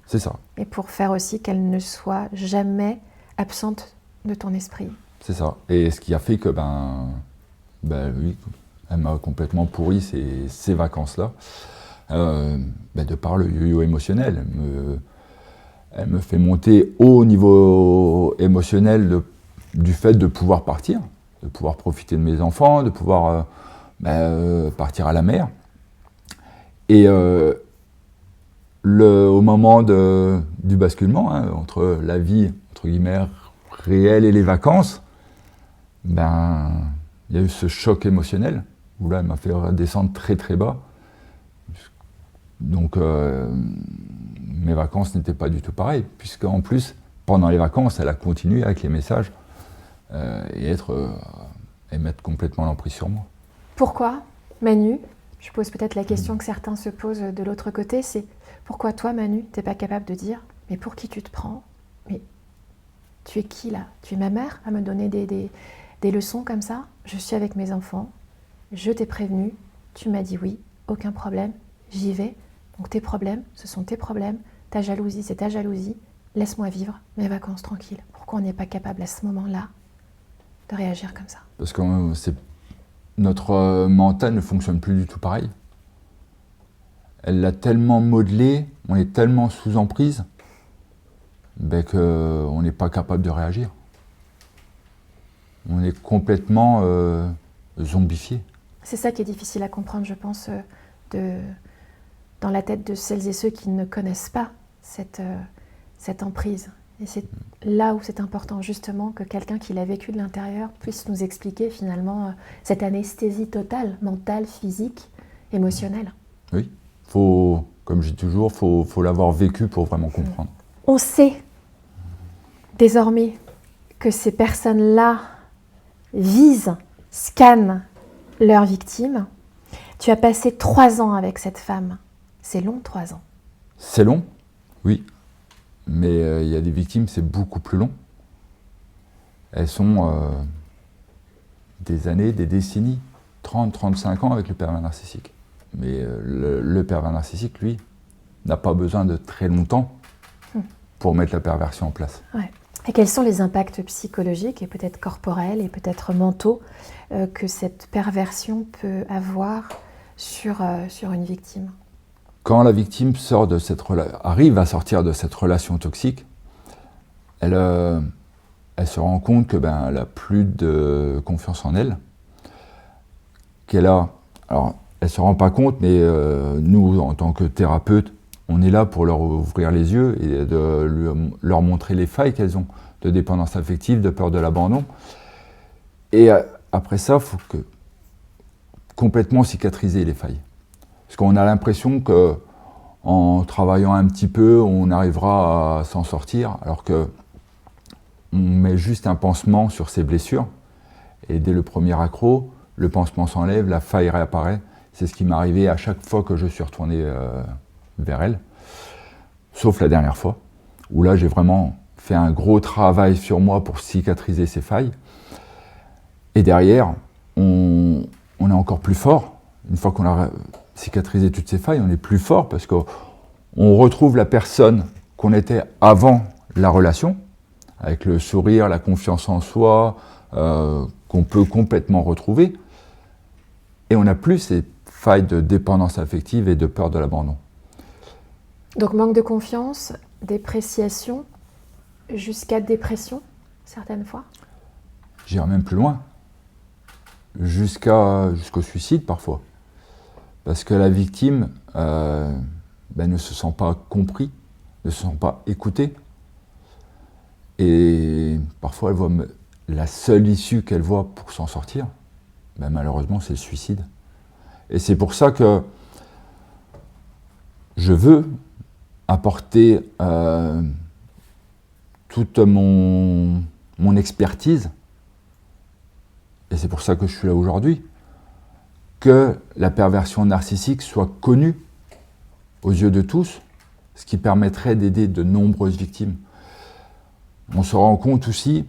Speaker 1: C'est ça.
Speaker 3: Et pour faire aussi qu'elle ne soit jamais absente de ton esprit.
Speaker 1: C'est ça. Et ce qui a fait que, oui, elle m'a complètement pourri ces vacances-là, de par le yo-yo émotionnel. Elle me fait monter au niveau émotionnel du fait de pouvoir partir, de pouvoir profiter de mes enfants, de pouvoir partir à la mer. Et au moment du basculement, entre la vie, entre guillemets, réelle et les vacances, il y a eu ce choc émotionnel, où là, elle m'a fait redescendre très très bas. Donc, mes vacances n'étaient pas du tout pareilles, puisqu'en plus, pendant les vacances, elle a continué avec les messages et mettre complètement l'emprise sur moi.
Speaker 3: Pourquoi, Manu, je pose peut-être la question que certains se posent de l'autre côté, c'est pourquoi toi, Manu, t'es pas capable de dire « mais pour qui tu te prends ? Mais tu es qui là ? Tu es ma mère à me donner des leçons comme ça ? Je suis avec mes enfants, je t'ai prévenu, tu m'as dit oui, aucun problème, j'y vais. Donc tes problèmes, ce sont tes problèmes, ta jalousie, c'est ta jalousie, laisse-moi vivre mes vacances tranquilles. » Pourquoi on n'est pas capable à ce moment-là de réagir comme ça ?
Speaker 1: Parce que notre mental ne fonctionne plus du tout pareil. Elle l'a tellement modelé, on est tellement sous emprise, qu'on n'est pas capable de réagir. On est complètement zombifié.
Speaker 3: C'est ça qui est difficile à comprendre, je pense, dans la tête de celles et ceux qui ne connaissent pas cette emprise. Et c'est là où c'est important, justement, que quelqu'un qui l'a vécu de l'intérieur puisse nous expliquer, finalement, cette anesthésie totale, mentale, physique, émotionnelle.
Speaker 1: Oui, comme je dis toujours, faut l'avoir vécu pour vraiment comprendre.
Speaker 3: On sait désormais que ces personnes-là visent, scannent leurs victimes. Tu as passé 3 ans avec cette femme. C'est long, 3 ans.
Speaker 1: C'est long, oui. Mais il y a des victimes, c'est beaucoup plus long. Elles sont des années, des décennies, 30, 35 ans avec le pervers narcissique. Mais le pervers narcissique, lui, n'a pas besoin de très longtemps pour mettre la perversion en place.
Speaker 3: Ouais. Et quels sont les impacts psychologiques et peut-être corporels et peut-être mentaux que cette perversion peut avoir sur une victime ?
Speaker 1: Quand la victime arrive à sortir de cette relation toxique, elle se rend compte qu'elle n'a plus de confiance en elle. qu'elle a. Alors, elle ne se rend pas compte, mais nous, en tant que thérapeutes, on est là pour leur ouvrir les yeux et leur montrer les failles qu'elles ont de dépendance affective, de peur de l'abandon. Et après ça, il faut complètement cicatriser les failles. Parce qu'on a l'impression qu'en travaillant un petit peu, on arrivera à s'en sortir, alors qu'on met juste un pansement sur ces blessures. Et dès le premier accroc, le pansement s'enlève, la faille réapparaît. C'est ce qui m'est arrivé à chaque fois que je suis retourné vers elle. Sauf la dernière fois, où là j'ai vraiment fait un gros travail sur moi pour cicatriser ces failles. Et derrière, on est encore plus fort. Une fois qu'on a cicatrisé toutes ces failles, on est plus fort parce qu'on retrouve la personne qu'on était avant la relation, avec le sourire, la confiance en soi, qu'on peut complètement retrouver. Et on n'a plus ces failles de dépendance affective et de peur de l'abandon.
Speaker 3: Donc manque de confiance, dépréciation, jusqu'à dépression, certaines fois.
Speaker 1: J'irai même plus loin, jusqu'au suicide parfois. Parce que la victime ne se sent pas compris, ne se sent pas écouté. Et parfois, elle voit la seule issue qu'elle voit pour s'en sortir, malheureusement, c'est le suicide. Et c'est pour ça que je veux apporter toute mon expertise, et c'est pour ça que je suis là aujourd'hui, que la perversion narcissique soit connue aux yeux de tous, ce qui permettrait d'aider de nombreuses victimes. On se rend compte aussi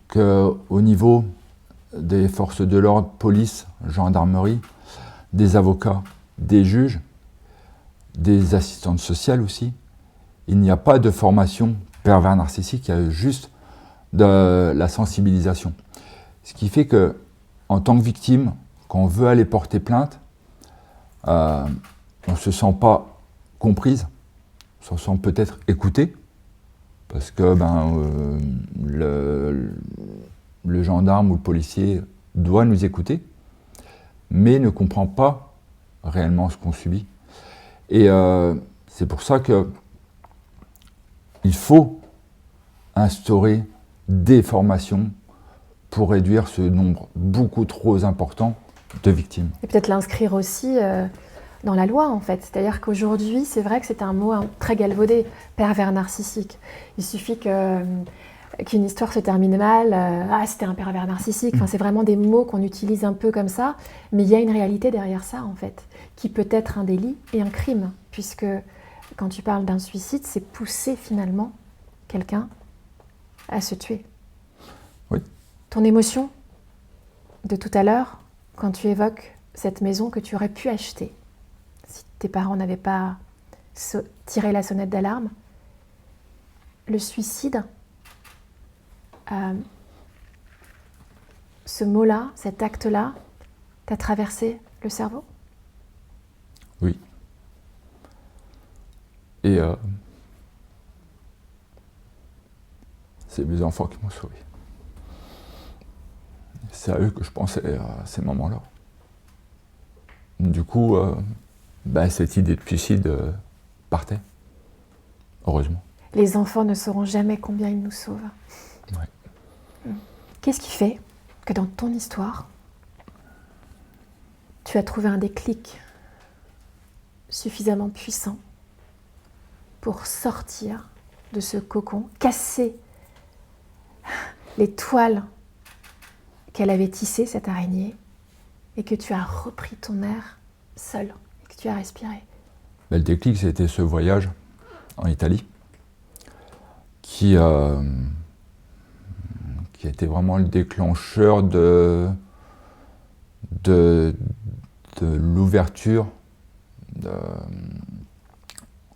Speaker 1: qu'au niveau des forces de l'ordre, police, gendarmerie, des avocats, des juges, des assistantes sociales aussi, il n'y a pas de formation pervers narcissique, il y a juste de la sensibilisation. Ce qui fait que, en tant que victime, quand on veut aller porter plainte, on ne se sent pas comprise, on se sent peut-être écoutée, parce que le gendarme ou le policier doit nous écouter, mais ne comprend pas réellement ce qu'on subit. Et c'est pour ça qu'il faut instaurer des formations pour réduire ce nombre beaucoup trop important de victimes.
Speaker 3: Et peut-être l'inscrire aussi dans la loi, en fait. C'est-à-dire qu'aujourd'hui, c'est vrai que c'est un mot très galvaudé, pervers narcissique. Il suffit qu'une histoire se termine mal, c'était un pervers narcissique. Enfin, c'est vraiment des mots qu'on utilise un peu comme ça, mais il y a une réalité derrière ça, en fait, qui peut être un délit et un crime, puisque quand tu parles d'un suicide, c'est pousser finalement quelqu'un à se tuer.
Speaker 1: Oui.
Speaker 3: Ton émotion de tout à l'heure, quand tu évoques cette maison que tu aurais pu acheter, si tes parents n'avaient pas tiré la sonnette d'alarme, le suicide, ce mot-là, cet acte-là, t'a traversé le cerveau ?
Speaker 1: Oui. Et c'est mes enfants qui m'ont sauvé. C'est à eux que je pensais à ces moments-là. Du coup, cette idée de suicide partait, heureusement.
Speaker 3: Les enfants ne sauront jamais combien ils nous sauvent.
Speaker 1: Ouais.
Speaker 3: Qu'est-ce qui fait que dans ton histoire, tu as trouvé un déclic suffisamment puissant pour sortir de ce cocon, casser les toiles qu'elle avait tissées, cette araignée, et que tu as repris ton air seul, et que tu as respiré?
Speaker 1: Le déclic, c'était ce voyage en Italie qui a été vraiment le déclencheur de l'ouverture.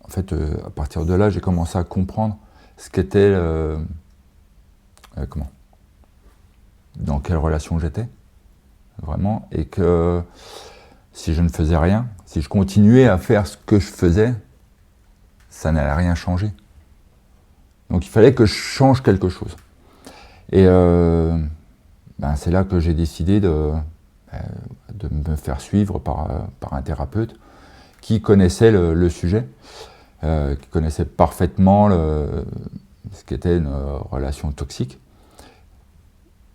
Speaker 1: En fait, à partir de là, j'ai commencé à comprendre ce qu'était, dans quelle relation j'étais, vraiment, et que si je ne faisais rien, si je continuais à faire ce que je faisais, ça n'allait rien changer. Donc il fallait que je change quelque chose. Et c'est là que j'ai décidé de de me faire suivre par un thérapeute qui connaissait le sujet, qui connaissait parfaitement ce qu'était une relation toxique.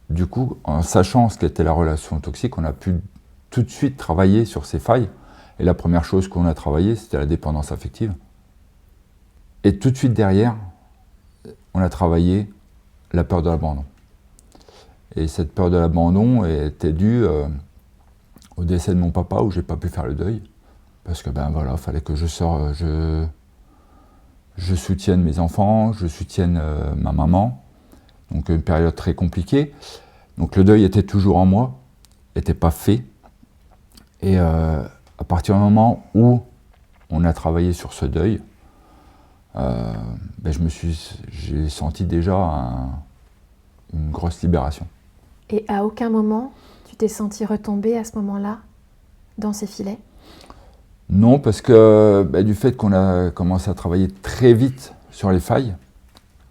Speaker 1: Du coup, en sachant ce qu'était la relation toxique, on a pu tout de suite travailler sur ces failles. Et la première chose qu'on a travaillé, c'était la dépendance affective. Et tout de suite derrière, on a travaillé la peur de l'abandon. Et cette peur de l'abandon était due au décès de mon papa, où j'ai pas pu faire le deuil. Parce que fallait que je soutienne mes enfants, je soutienne ma maman. Donc une période très compliquée. Donc le deuil était toujours en moi, n'était pas fait. Et à partir du moment où on a travaillé sur ce deuil, j'ai senti déjà une grosse libération.
Speaker 3: Et à aucun moment, tu t'es senti retomber à ce moment-là dans ces filets?
Speaker 1: Non, parce que du fait qu'on a commencé à travailler très vite sur les failles,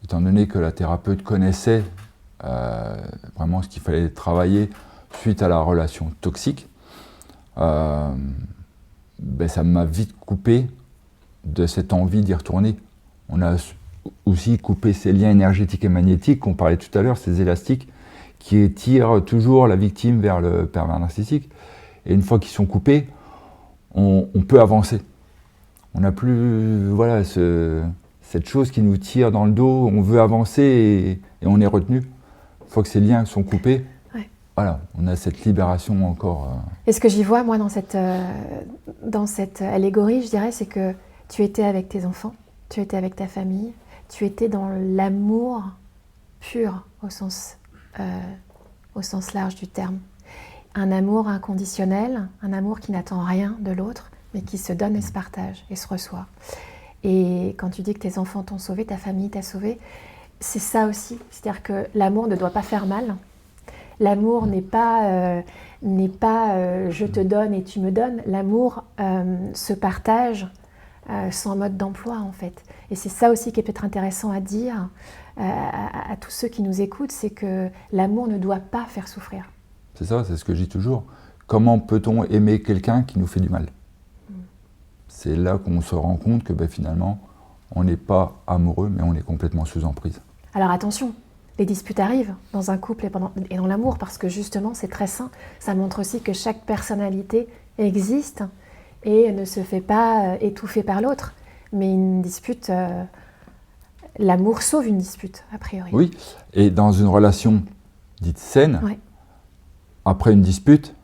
Speaker 1: étant donné que la thérapeute connaissait vraiment ce qu'il fallait travailler suite à la relation toxique, ça m'a vite coupé de cette envie d'y retourner. On a aussi coupé ces liens énergétiques et magnétiques qu'on parlait tout à l'heure, ces élastiques qui étirent toujours la victime vers le pervers narcissique. Et une fois qu'ils sont coupés, on peut avancer. On n'a plus cette chose qui nous tire dans le dos, on veut avancer et on est retenu. Une fois que ces liens sont coupés, voilà, on a cette libération encore.
Speaker 3: Et ce que j'y vois, moi, dans cette allégorie, je dirais, c'est que tu étais avec tes enfants, tu étais avec ta famille, tu étais dans l'amour pur au sens large du terme. Un amour inconditionnel, un amour qui n'attend rien de l'autre, mais qui se donne et se partage et se reçoit. Et quand tu dis que tes enfants t'ont sauvé, ta famille t'a sauvé, c'est ça aussi. C'est-à-dire que l'amour ne doit pas faire mal. L'amour n'est pas je te donne et tu me donnes. L'amour se partage sans mode d'emploi, en fait. Et c'est ça aussi qui est peut-être intéressant à dire à tous ceux qui nous écoutent, c'est que l'amour ne doit pas faire souffrir.
Speaker 1: C'est ça, c'est ce que je dis toujours. Comment peut-on aimer quelqu'un qui nous fait du mal ? C'est là qu'on se rend compte que finalement, on n'est pas amoureux, mais on est complètement sous emprise.
Speaker 3: Alors attention, les disputes arrivent dans un couple et dans l'amour, parce que justement, c'est très sain. Ça montre aussi que chaque personnalité existe et ne se fait pas étouffer par l'autre. Mais une dispute, l'amour sauve une dispute, a priori.
Speaker 1: Oui, et dans une relation dite saine, après une dispute,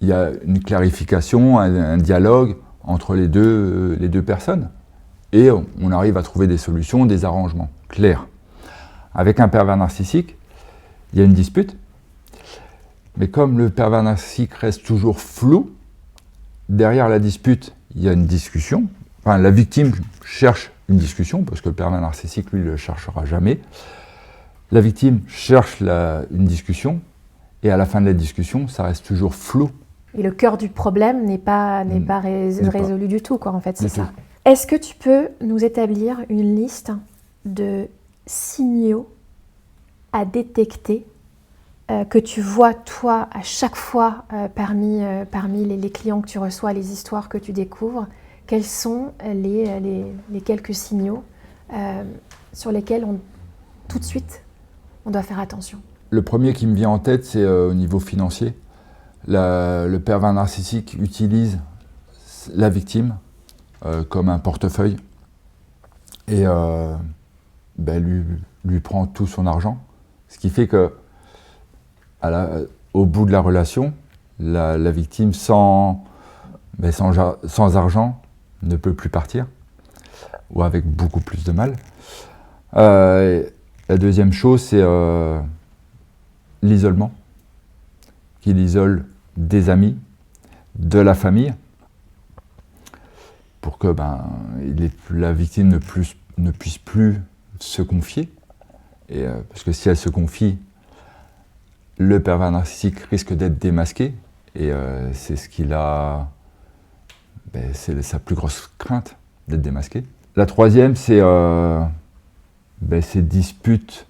Speaker 1: il y a une clarification, un dialogue entre les deux personnes. Et on arrive à trouver des solutions, des arrangements clairs. Avec un pervers narcissique, il y a une dispute. Mais comme le pervers narcissique reste toujours flou, derrière la dispute, il y a une discussion. Enfin, la victime cherche une discussion, parce que le pervers narcissique, lui, ne le cherchera jamais. La victime cherche une discussion, et à la fin de la discussion, ça reste toujours flou.
Speaker 3: Et le cœur du problème n'est pas résolu du tout, quoi, en fait, c'est ça.
Speaker 1: Tout.
Speaker 3: Est-ce que tu peux nous établir une liste de signaux à détecter que tu vois, toi, à chaque fois, parmi les clients que tu reçois, les histoires que tu découvres, quels sont les quelques signaux sur lesquels tout de suite, on doit faire attention?
Speaker 1: Le premier qui me vient en tête, c'est au niveau financier. Le pervers narcissique utilise la victime comme un portefeuille et lui prend tout son argent. Ce qui fait que au bout de la relation, la victime sans argent ne peut plus partir, ou avec beaucoup plus de mal. La deuxième chose, c'est l'isolement, qu'il isole des amis, de la famille, pour que la victime ne puisse plus se confier. Et, parce que si elle se confie, le pervers narcissique risque d'être démasqué, et c'est ce qu'il a... c'est sa plus grosse crainte, d'être démasqué. La troisième, c'est ces disputes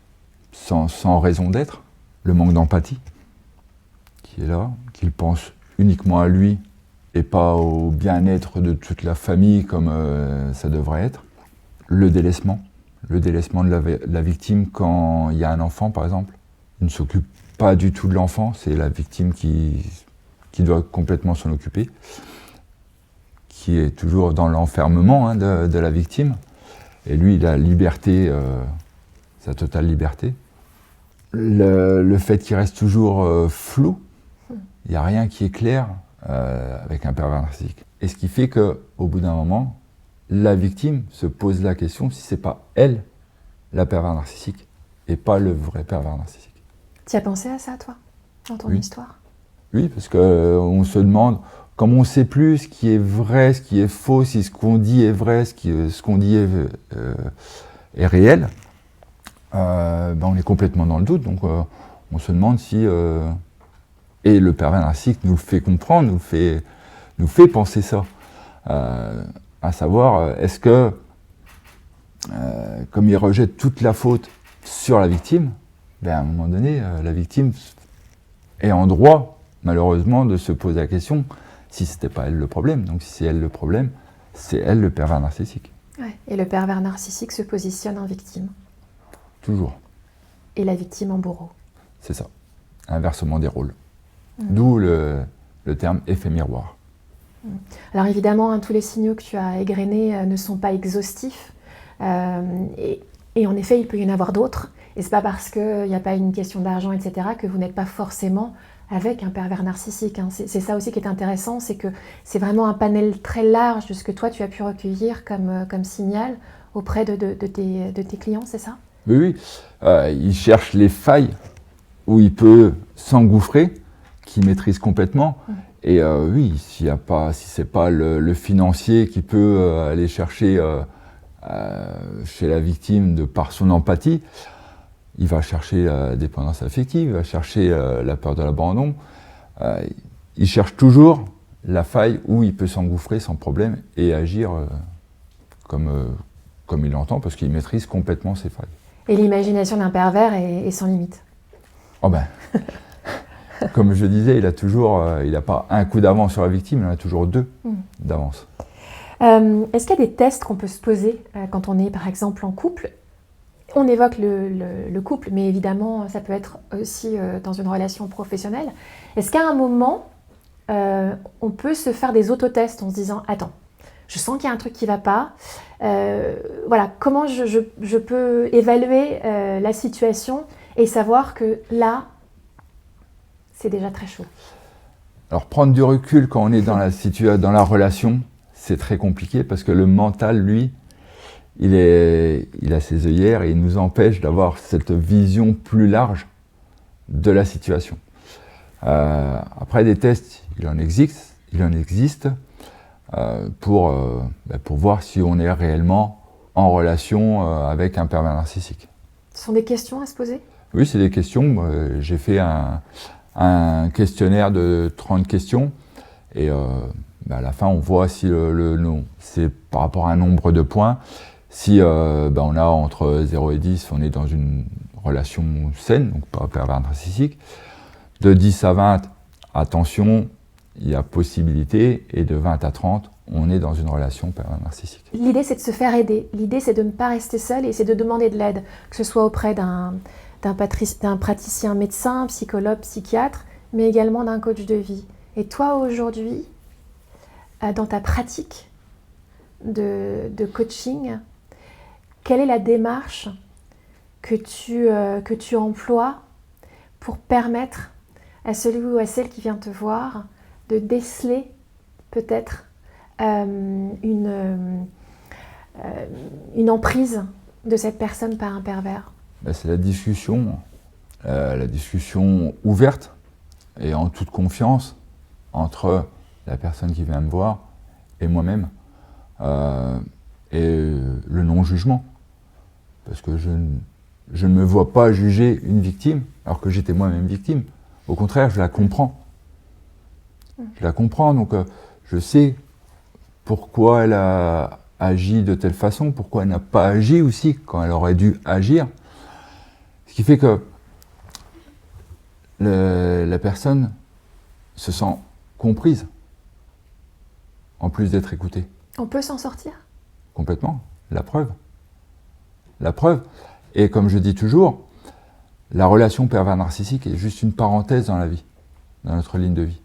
Speaker 1: sans raison d'être, le manque d'empathie, qui qui est là, qu'il pense uniquement à lui et pas au bien-être de toute la famille comme ça devrait être. Le délaissement de la victime quand il y a un enfant, par exemple. Il ne s'occupe pas du tout de l'enfant, c'est la victime qui doit complètement s'en occuper, qui est toujours dans l'enfermement de la victime. Et lui, il a liberté, sa totale liberté. Le fait qu'il reste toujours flou, il n'y a rien qui est clair avec un pervers narcissique. Et ce qui fait qu'au bout d'un moment, la victime se pose la question si c'est pas elle, la pervers narcissique, et pas le vrai pervers narcissique.
Speaker 3: Tu as pensé à ça, toi, dans ton histoire?
Speaker 1: Oui, parce qu'on se demande, comme on ne sait plus ce qui est vrai, ce qui est faux, si ce qu'on dit est vrai, ce qu'on dit est réel, on est complètement dans le doute. Donc on se demande si... et le pervers narcissique nous le fait comprendre, nous fait penser ça. À savoir, est-ce que, comme il rejette toute la faute sur la victime, à un moment donné, la victime est en droit, malheureusement, de se poser la question si ce n'était pas elle le problème. Donc si c'est elle le problème, c'est elle le pervers narcissique.
Speaker 3: Ouais. Et le pervers narcissique se positionne en victime.
Speaker 1: Toujours.
Speaker 3: Et la victime en bourreau.
Speaker 1: C'est ça. Inversement des rôles. D'où le terme effet miroir.
Speaker 3: Alors évidemment, tous les signaux que tu as égrenés ne sont pas exhaustifs. Et en effet, il peut y en avoir d'autres. Et c'est pas parce qu'il n'y a pas une question d'argent, etc., que vous n'êtes pas forcément avec un pervers narcissique. C'est ça aussi qui est intéressant, c'est que c'est vraiment un panel très large de ce que toi tu as pu recueillir comme signal auprès de tes clients, c'est ça?
Speaker 1: Oui. Il cherche les failles où il peut s'engouffrer, qu'il maîtrise complètement. Et oui, si c'est pas le financier qui peut aller chercher chez la victime de par son empathie, il va chercher la dépendance affective, il va chercher la peur de l'abandon. Il cherche toujours la faille où il peut s'engouffrer sans problème et agir comme il l'entend, parce qu'il maîtrise complètement ses failles.
Speaker 3: Et l'imagination d'un pervers est sans limite.
Speaker 1: Oh ben, comme je disais, il n'a pas un coup d'avance sur la victime, il en a toujours deux d'avance.
Speaker 3: Est-ce qu'il y a des tests qu'on peut se poser quand on est par exemple en couple? On évoque le couple, mais évidemment ça peut être aussi dans une relation professionnelle. Est-ce qu'à un moment, on peut se faire des autotests en se disant « Attends, je sens qu'il y a un truc qui ne va pas. Voilà, comment je peux évaluer la situation et savoir que là, c'est déjà très chaud ».
Speaker 1: Alors prendre du recul quand on est dans la relation, c'est très compliqué parce que le mental, lui, il a ses œillères et il nous empêche d'avoir cette vision plus large de la situation. Après des tests, il en existe pour voir si on est réellement en relation avec un pervers narcissique.
Speaker 3: Ce sont des questions à se poser?
Speaker 1: Oui, c'est des questions. J'ai fait un questionnaire de 30 questions et à la fin, on voit si c'est par rapport à un nombre de points. Si on a entre 0 et 10, on est dans une relation saine, donc pas pervers narcissique. De 10 à 20, attention, il y a possibilité. Et de 20 à 30, on est dans une relation pervers narcissique.
Speaker 3: L'idée, c'est de se faire aider. L'idée, c'est de ne pas rester seul et c'est de demander de l'aide, que ce soit auprès d'un praticien médecin, psychologue, psychiatre, mais également d'un coach de vie. Et toi, aujourd'hui, dans ta pratique de coaching, quelle est la démarche que tu emploies pour permettre à celui ou à celle qui vient te voir de déceler peut-être une emprise de cette personne par un pervers?
Speaker 1: C'est la discussion ouverte et en toute confiance entre la personne qui vient me voir et moi-même. Et le non-jugement. Parce que je ne me vois pas juger une victime alors que j'étais moi-même victime. Au contraire, je la comprends. Je la comprends, donc je sais pourquoi elle a agi de telle façon, pourquoi elle n'a pas agi aussi quand elle aurait dû agir. Ce qui fait que la personne se sent comprise, en plus d'être écoutée.
Speaker 3: On peut s'en sortir?
Speaker 1: Complètement. La preuve. La preuve. Et comme je dis toujours, la relation pervers narcissique est juste une parenthèse dans la vie, dans notre ligne de vie.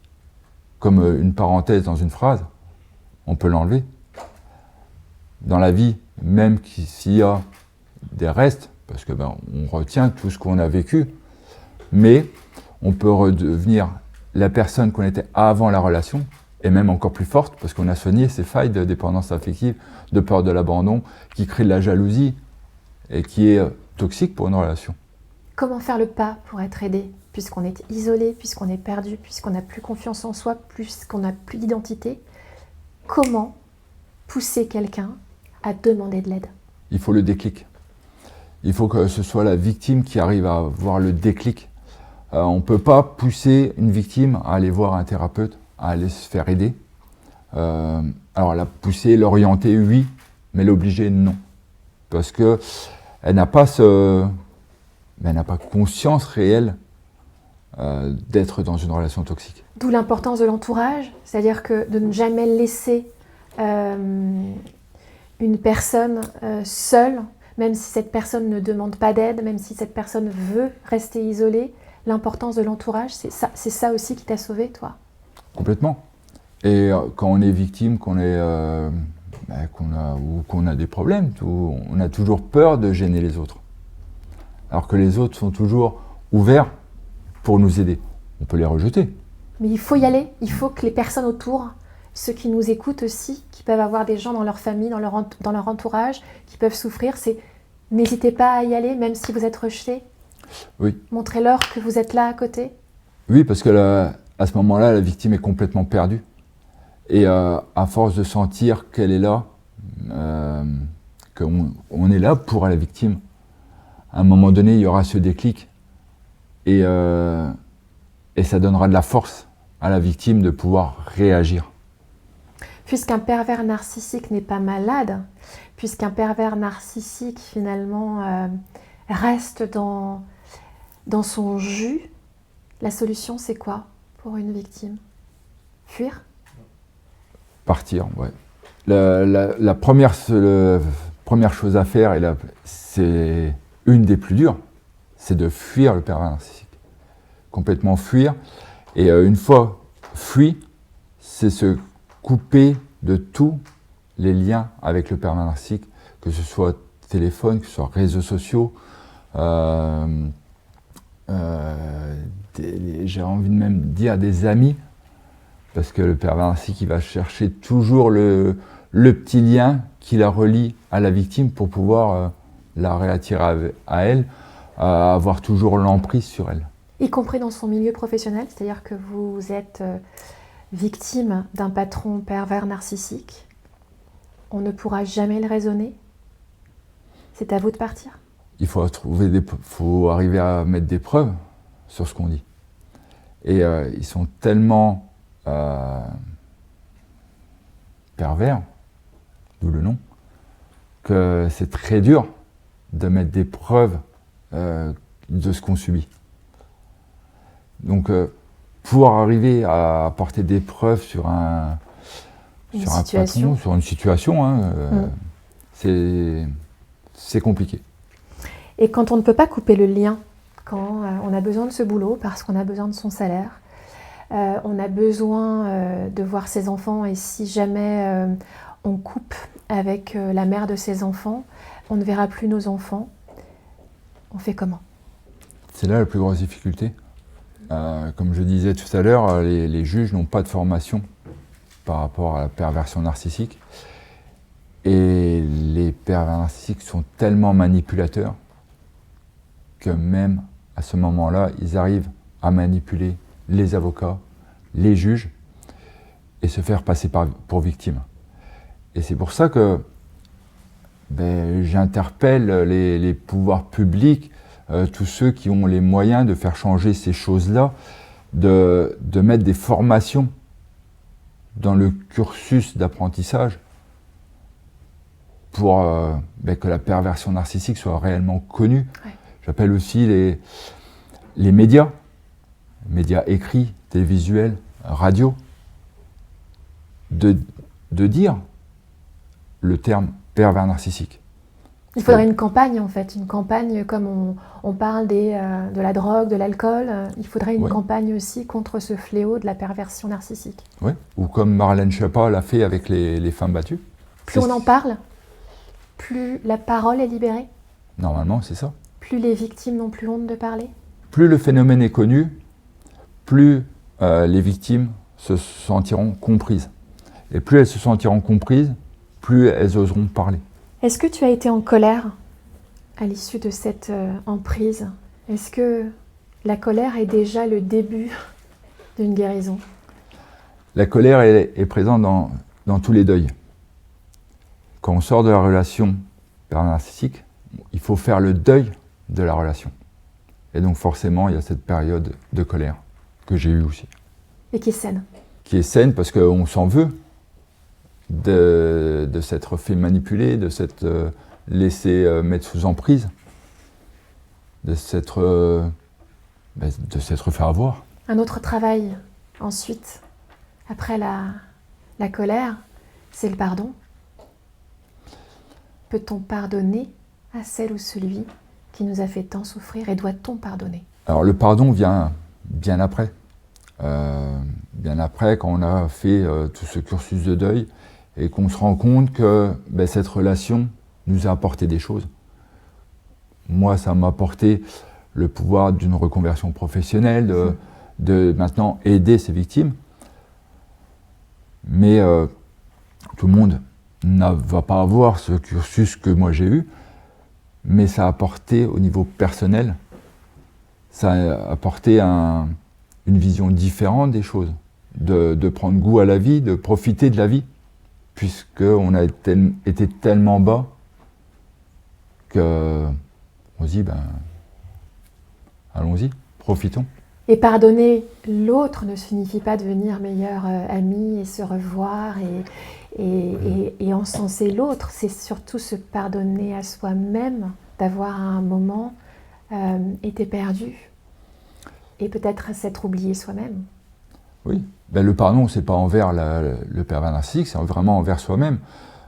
Speaker 1: Comme une parenthèse dans une phrase, on peut l'enlever. Dans la vie, même s'il y a des restes, parce que on retient tout ce qu'on a vécu, mais on peut redevenir la personne qu'on était avant la relation, et même encore plus forte, parce qu'on a soigné ces failles de dépendance affective, de peur de l'abandon, qui crée de la jalousie, et qui est toxique pour une relation.
Speaker 3: Comment faire le pas pour être aidé, puisqu'on est isolé, puisqu'on est perdu, puisqu'on n'a plus confiance en soi, puisqu'on n'a plus d'identité? Comment pousser quelqu'un à demander de l'aide?
Speaker 1: Il faut le déclic. Il faut que ce soit la victime qui arrive à avoir le déclic. On ne peut pas pousser une victime à aller voir un thérapeute, à aller se faire aider. Alors la pousser, l'orienter, oui, mais l'obliger, non. Parce qu'elle n'a pas conscience réelle d'être dans une relation toxique.
Speaker 3: D'où l'importance de l'entourage, c'est-à-dire que de ne jamais laisser une personne seule, même si cette personne ne demande pas d'aide, même si cette personne veut rester isolée. L'importance de l'entourage, c'est ça aussi qui t'a sauvé, toi?
Speaker 1: Complètement. Et quand on est victime, qu'on a des problèmes, on a toujours peur de gêner les autres. Alors que les autres sont toujours ouverts pour nous aider. On peut les rejeter.
Speaker 3: Mais il faut y aller, il faut que les personnes autour, ceux qui nous écoutent aussi, qui peuvent avoir des gens dans leur famille, dans leur entourage, qui peuvent souffrir, n'hésitez pas à y aller, même si vous êtes rejeté.
Speaker 1: Oui.
Speaker 3: Montrez-leur que vous êtes là à côté.
Speaker 1: Oui, parce que à ce moment-là, la victime est complètement perdue. Et à force de sentir qu'elle est là, qu'on est là pour la victime, à un moment donné, il y aura ce déclic. Et ça donnera de la force à la victime de pouvoir réagir.
Speaker 3: Puisqu'un pervers narcissique n'est pas malade, puisqu'un pervers narcissique finalement reste dans son jus, la solution c'est quoi pour une victime? Fuir?
Speaker 1: Partir, ouais. La première chose à faire, et c'est une des plus dures, c'est de fuir le pervers narcissique. Complètement fuir. Et une fois fui, c'est se couper de tous les liens avec le pervers narcissique, que ce soit téléphone, que ce soit réseaux sociaux, j'ai envie de même dire des amis, parce que le pervers narcissique, il va chercher toujours le petit lien qui la relie à la victime pour pouvoir la réattirer à elle, avoir toujours l'emprise sur elle.
Speaker 3: Y compris dans son milieu professionnel, c'est-à-dire que vous êtes victime d'un patron pervers narcissique, on ne pourra jamais le raisonner. C'est à vous de partir.
Speaker 1: Il faut arriver à mettre des preuves sur ce qu'on dit. Et ils sont tellement pervers, d'où le nom, que c'est très dur de mettre des preuves de ce qu'on subit. Donc, pouvoir arriver à apporter des preuves sur un patron, sur une situation, c'est compliqué.
Speaker 3: Et quand on ne peut pas couper le lien, quand on a besoin de ce boulot parce qu'on a besoin de son salaire, on a besoin de voir ses enfants, et si jamais on coupe avec la mère de ses enfants, on ne verra plus nos enfants, on fait comment?
Speaker 1: C'est là la plus grosse difficulté. Comme je disais tout à l'heure, les juges n'ont pas de formation par rapport à la perversion narcissique. Et les pervers narcissiques sont tellement manipulateurs que même à ce moment-là, ils arrivent à manipuler les avocats, les juges, et se faire passer pour victime. Et c'est pour ça que j'interpelle les pouvoirs publics, tous ceux qui ont les moyens de faire changer ces choses-là, de mettre des formations dans le cursus d'apprentissage pour que la perversion narcissique soit réellement connue. Ouais. J'appelle aussi les médias écrits, télévisuels, radio de dire le terme pervers narcissique.
Speaker 3: Il faudrait une campagne en fait, une campagne comme on parle de la drogue, de l'alcool, il faudrait une campagne aussi contre ce fléau de la perversion narcissique.
Speaker 1: Oui, ou comme Marlène Schiappa l'a fait avec les femmes battues.
Speaker 3: Plus on en parle, plus la parole est libérée.
Speaker 1: Normalement, c'est ça.
Speaker 3: Plus les victimes n'ont plus honte de parler.
Speaker 1: Plus le phénomène est connu, plus les victimes se sentiront comprises. Et plus elles se sentiront comprises, plus elles oseront parler.
Speaker 3: Est-ce que tu as été en colère à l'issue de cette emprise? Est-ce que la colère est déjà le début d'une guérison?
Speaker 1: La colère est présente dans tous les deuils. Quand on sort de la relation narcissique, il faut faire le deuil de la relation. Et donc forcément, il y a cette période de colère que j'ai eue aussi.
Speaker 3: Et qui est saine.
Speaker 1: Qui est saine parce qu'on s'en veut de s'être fait manipuler, de s'être laissé mettre sous emprise, de s'être fait avoir.
Speaker 3: Un autre travail ensuite, après la colère, c'est le pardon. Peut-on pardonner à celle ou celui qui nous a fait tant souffrir et doit-on pardonner?
Speaker 1: Alors le pardon vient bien après. Bien après, quand on a fait tout ce cursus de deuil et qu'on se rend compte que cette relation nous a apporté des choses. Moi, ça m'a apporté le pouvoir d'une reconversion professionnelle, de maintenant aider ces victimes. Mais tout le monde ne va pas avoir ce cursus que moi j'ai eu, mais ça a apporté au niveau personnel, ça a apporté une vision différente des choses, de prendre goût à la vie, de profiter de la vie, puisqu'on a été tellement bas qu'on se dit, allons-y, profitons.
Speaker 3: Et pardonner l'autre ne signifie pas devenir meilleur ami et se revoir et encenser l'autre. C'est surtout se pardonner à soi-même d'avoir à un moment été perdu et peut-être s'être oublié soi-même.
Speaker 1: Oui, le pardon, c'est pas envers le pervers narcissique, c'est vraiment envers soi-même.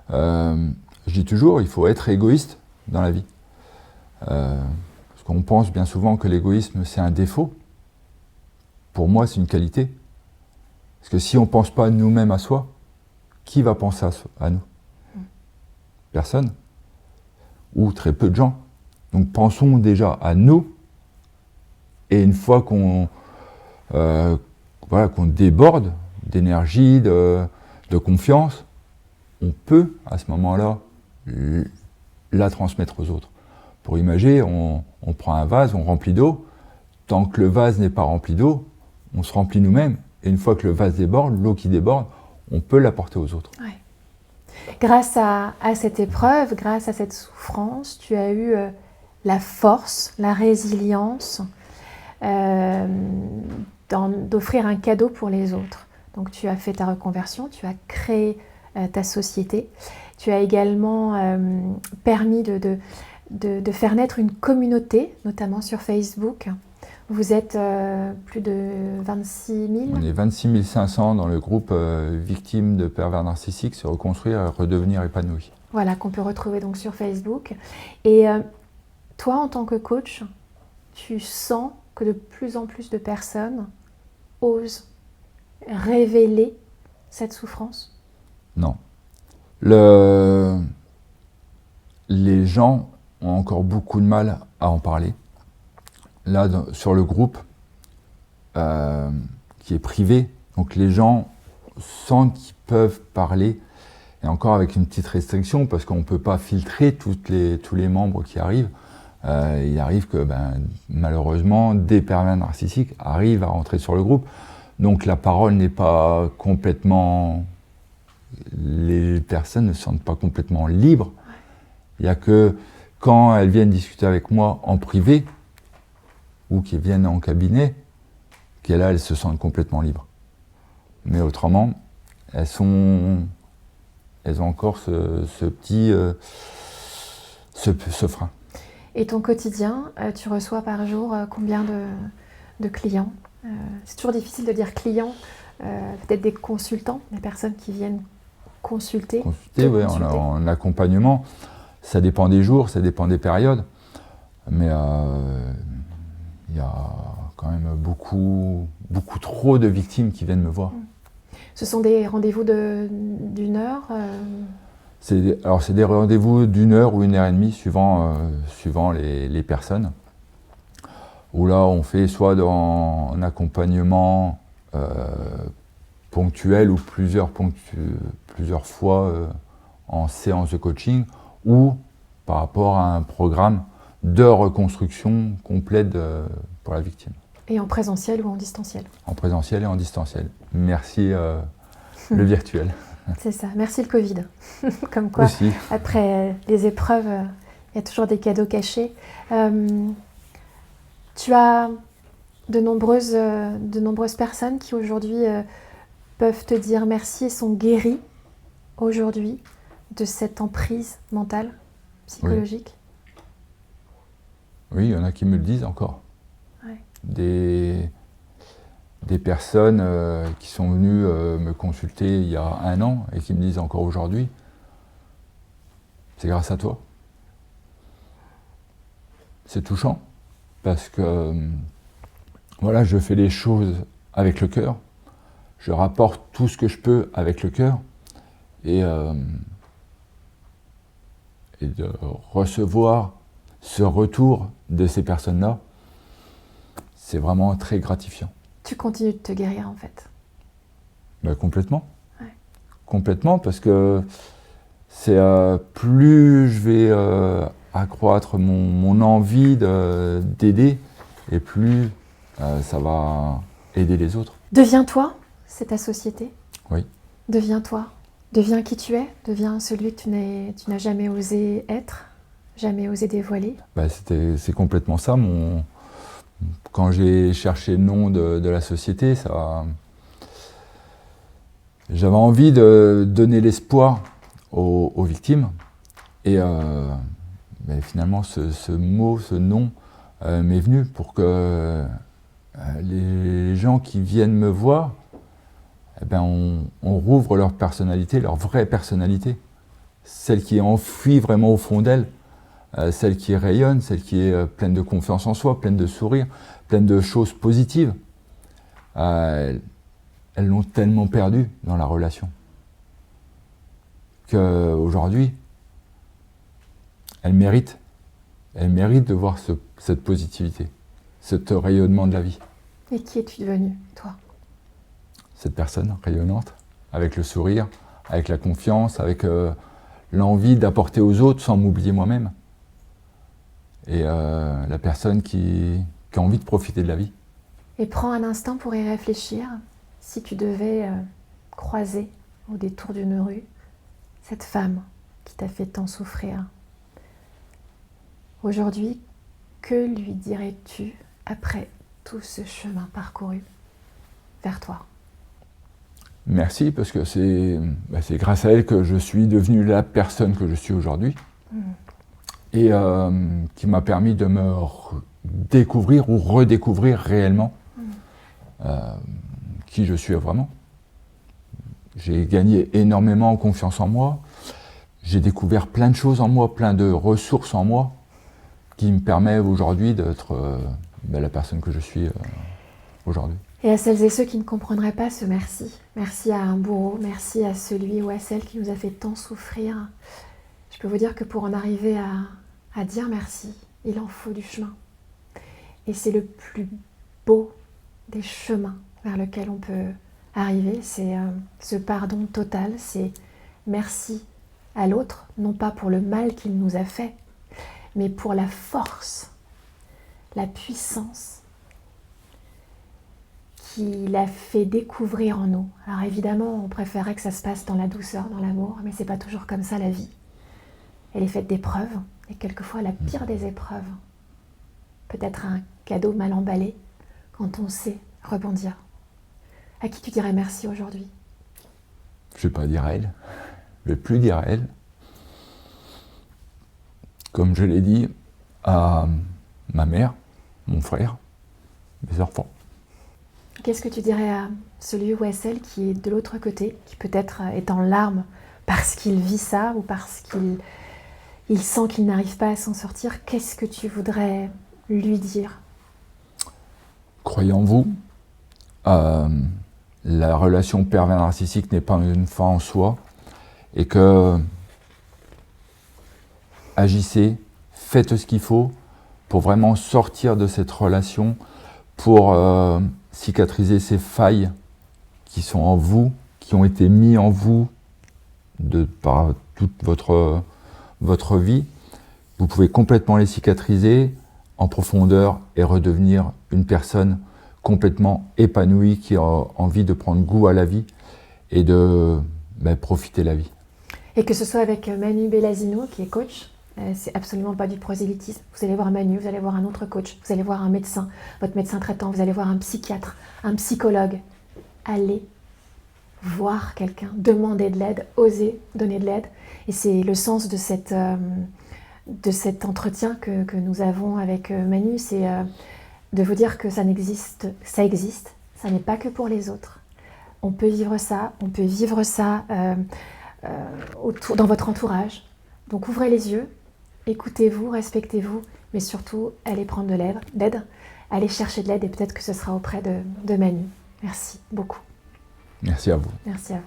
Speaker 1: Je dis toujours, il faut être égoïste dans la vie. Parce qu'on pense bien souvent que l'égoïsme, c'est un défaut. Pour moi, c'est une qualité. Parce que si on ne pense pas nous-mêmes à soi, qui va penser à nous? Personne. Ou très peu de gens. Donc pensons déjà à nous. Et une fois qu'on déborde d'énergie, de confiance, on peut, à ce moment-là, la transmettre aux autres. Pour imaginer, on prend un vase, on remplit d'eau. Tant que le vase n'est pas rempli d'eau, on se remplit nous-mêmes. Et une fois que le vase déborde, l'eau qui déborde, on peut l'apporter aux autres.
Speaker 3: Ouais. Grâce à cette épreuve, grâce à cette souffrance, tu as eu la force, la résilience d'offrir un cadeau pour les autres. Donc tu as fait ta reconversion, tu as créé ta société. Tu as également permis de faire naître une communauté, notamment sur Facebook. Vous êtes plus de 26 000 ?
Speaker 1: On est 26 500 dans le groupe Victimes de pervers narcissiques, se reconstruire et redevenir épanoui.
Speaker 3: Voilà, qu'on peut retrouver donc sur Facebook. Et toi, en tant que coach, tu sens que de plus en plus de personnes osent révéler cette souffrance ?
Speaker 1: Non. Les gens ont encore beaucoup de mal à en parler. Là, sur le groupe qui est privé, donc les gens sentent qu'ils peuvent parler, et encore avec une petite restriction, parce qu'on ne peut pas filtrer tous les membres qui arrivent. Il arrive que, malheureusement, des pervers narcissiques arrivent à rentrer sur le groupe. Donc la parole n'est pas complètement... Les personnes ne se sentent pas complètement libres. Il n'y a que quand elles viennent discuter avec moi en privé, ou qui viennent en cabinet, qu'elles là, elles se sentent complètement libres. Mais autrement, elles ont encore ce petit frein.
Speaker 3: Et ton quotidien, tu reçois par jour combien de clients ? C'est toujours difficile de dire client peut-être des consultants, des personnes qui viennent consulter.
Speaker 1: Consulter, oui, en accompagnement. Ça dépend des jours, ça dépend des périodes. Mais il y a quand même beaucoup trop de victimes qui viennent me voir.
Speaker 3: Ce sont des rendez-vous d'une heure
Speaker 1: C'est des rendez-vous d'1 heure ou 1 heure et demie, suivant les personnes. Où là, on fait soit dans un accompagnement ponctuel ou plusieurs fois en séance de coaching, ou par rapport à un programme de reconstruction complète pour la victime.
Speaker 3: Et en présentiel ou en distanciel? En
Speaker 1: présentiel et en distanciel. Merci le virtuel.
Speaker 3: C'est ça. Merci le Covid. Comme quoi,
Speaker 1: aussi,
Speaker 3: après les épreuves, il y a toujours des cadeaux cachés. Tu as de nombreuses personnes qui aujourd'hui peuvent te dire merci et sont guéries aujourd'hui de cette emprise mentale, psychologique.
Speaker 1: Oui, il y en a qui me le disent encore.
Speaker 3: Ouais.
Speaker 1: Des personnes qui sont venues me consulter il y a 1 an et qui me disent encore aujourd'hui, c'est grâce à toi. C'est touchant parce que voilà, je fais les choses avec le cœur, je rapporte tout ce que je peux avec le cœur et de recevoir ce retour de ces personnes-là, c'est vraiment très gratifiant.
Speaker 3: Tu continues de te guérir en fait.
Speaker 1: Complètement.
Speaker 3: Ouais.
Speaker 1: Complètement, parce que c'est plus je vais accroître mon envie d'aider, et plus ça va aider les autres.
Speaker 3: Deviens-toi, c'est ta société.
Speaker 1: Oui.
Speaker 3: Deviens-toi. Deviens qui tu es. Deviens celui que tu n'as jamais osé être, jamais osé dévoiler.
Speaker 1: C'est complètement ça. Quand j'ai cherché le nom de la société, j'avais envie de donner l'espoir aux victimes. Et finalement, ce mot, ce nom m'est venu pour que les gens qui viennent me voir, on rouvre leur personnalité, leur vraie personnalité. Celle qui est enfouie vraiment au fond d'elle. Celle qui rayonne, celle qui est pleine de confiance en soi, pleine de sourires, pleine de choses positives. Elles l'ont tellement perdu dans la relation qu'aujourd'hui, elles méritent de voir cette positivité, ce rayonnement de la vie.
Speaker 3: Et qui es-tu devenu, toi?
Speaker 1: Cette personne rayonnante, avec le sourire, avec la confiance, avec l'envie d'apporter aux autres sans m'oublier moi-même. Et la personne qui a envie de profiter de la vie.
Speaker 3: Et prends un instant pour y réfléchir. Si tu devais croiser au détour d'une rue cette femme qui t'a fait tant souffrir, aujourd'hui, que lui dirais-tu après tout ce chemin parcouru vers toi?
Speaker 1: Merci, parce que c'est grâce à elle que je suis devenu la personne que je suis aujourd'hui. Et qui m'a permis de me découvrir ou redécouvrir réellement qui je suis vraiment. J'ai gagné énormément en confiance en moi, j'ai découvert plein de choses en moi, plein de ressources en moi, qui me permettent aujourd'hui d'être la personne que je suis aujourd'hui.
Speaker 3: Et à celles et ceux qui ne comprendraient pas ce merci, merci à un bourreau, merci à celui ou à celle qui nous a fait tant souffrir, je peux vous dire que pour en arriver à dire merci, il en faut du chemin. Et c'est le plus beau des chemins vers lequel on peut arriver, c'est ce pardon total, c'est merci à l'autre, non pas pour le mal qu'il nous a fait, mais pour la force, la puissance qu'il a fait découvrir en nous. Alors évidemment, on préférerait que ça se passe dans la douceur, dans l'amour, mais c'est pas toujours comme ça la vie. Elle est faite d'épreuves, et quelquefois la pire des épreuves peut être un cadeau mal emballé quand on sait rebondir. À qui tu dirais merci aujourd'hui?
Speaker 1: Je ne vais pas dire à elle, je ne vais plus dire à elle. Comme je l'ai dit à ma mère, mon frère, mes enfants.
Speaker 3: Qu'est-ce que tu dirais à celui ou à celle qui est de l'autre côté, qui peut-être est en larmes parce qu'il vit ça ou parce qu'il sent qu'il n'arrive pas à s'en sortir? Qu'est-ce que tu voudrais lui dire?
Speaker 1: Croyez en vous. La relation pervers narcissique n'est pas une fin en soi et que agissez, faites ce qu'il faut pour vraiment sortir de cette relation, pour cicatriser ces failles qui sont en vous, qui ont été mises en vous par toute votre vie. Vous pouvez complètement les cicatriser en profondeur et redevenir une personne complètement épanouie qui a envie de prendre goût à la vie et de profiter de la vie.
Speaker 3: Et que ce soit avec Manu Bellasino qui est coach, c'est absolument pas du prosélytisme. Vous allez voir Manu, vous allez voir un autre coach, vous allez voir un médecin, votre médecin traitant, vous allez voir un psychiatre, un psychologue. Allez voir quelqu'un, demander de l'aide, oser donner de l'aide. Et c'est le sens de cet entretien que nous avons avec Manu, c'est de vous dire que ça existe, ça n'est pas que pour les autres. On peut vivre ça dans votre entourage. Donc ouvrez les yeux, écoutez-vous, respectez-vous, mais surtout allez prendre de l'aide, allez chercher de l'aide et peut-être que ce sera auprès de Manu. Merci beaucoup.
Speaker 1: Merci à vous.
Speaker 3: Merci à vous.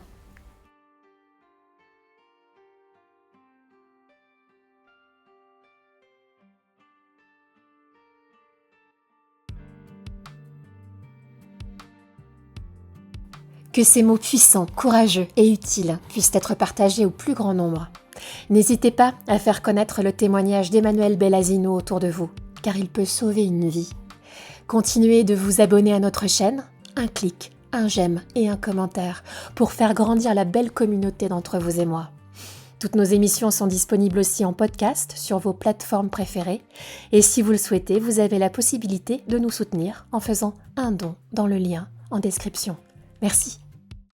Speaker 2: Que ces mots puissants, courageux et utiles puissent être partagés au plus grand nombre. N'hésitez pas à faire connaître le témoignage d'Emmanuel Bellasino autour de vous, car il peut sauver une vie. Continuez de vous abonner à notre chaîne, un clic, un j'aime et un commentaire pour faire grandir la belle communauté d'entre vous et moi. Toutes nos émissions sont disponibles aussi en podcast sur vos plateformes préférées. Et si vous le souhaitez, vous avez la possibilité de nous soutenir en faisant un don dans le lien en description. Merci.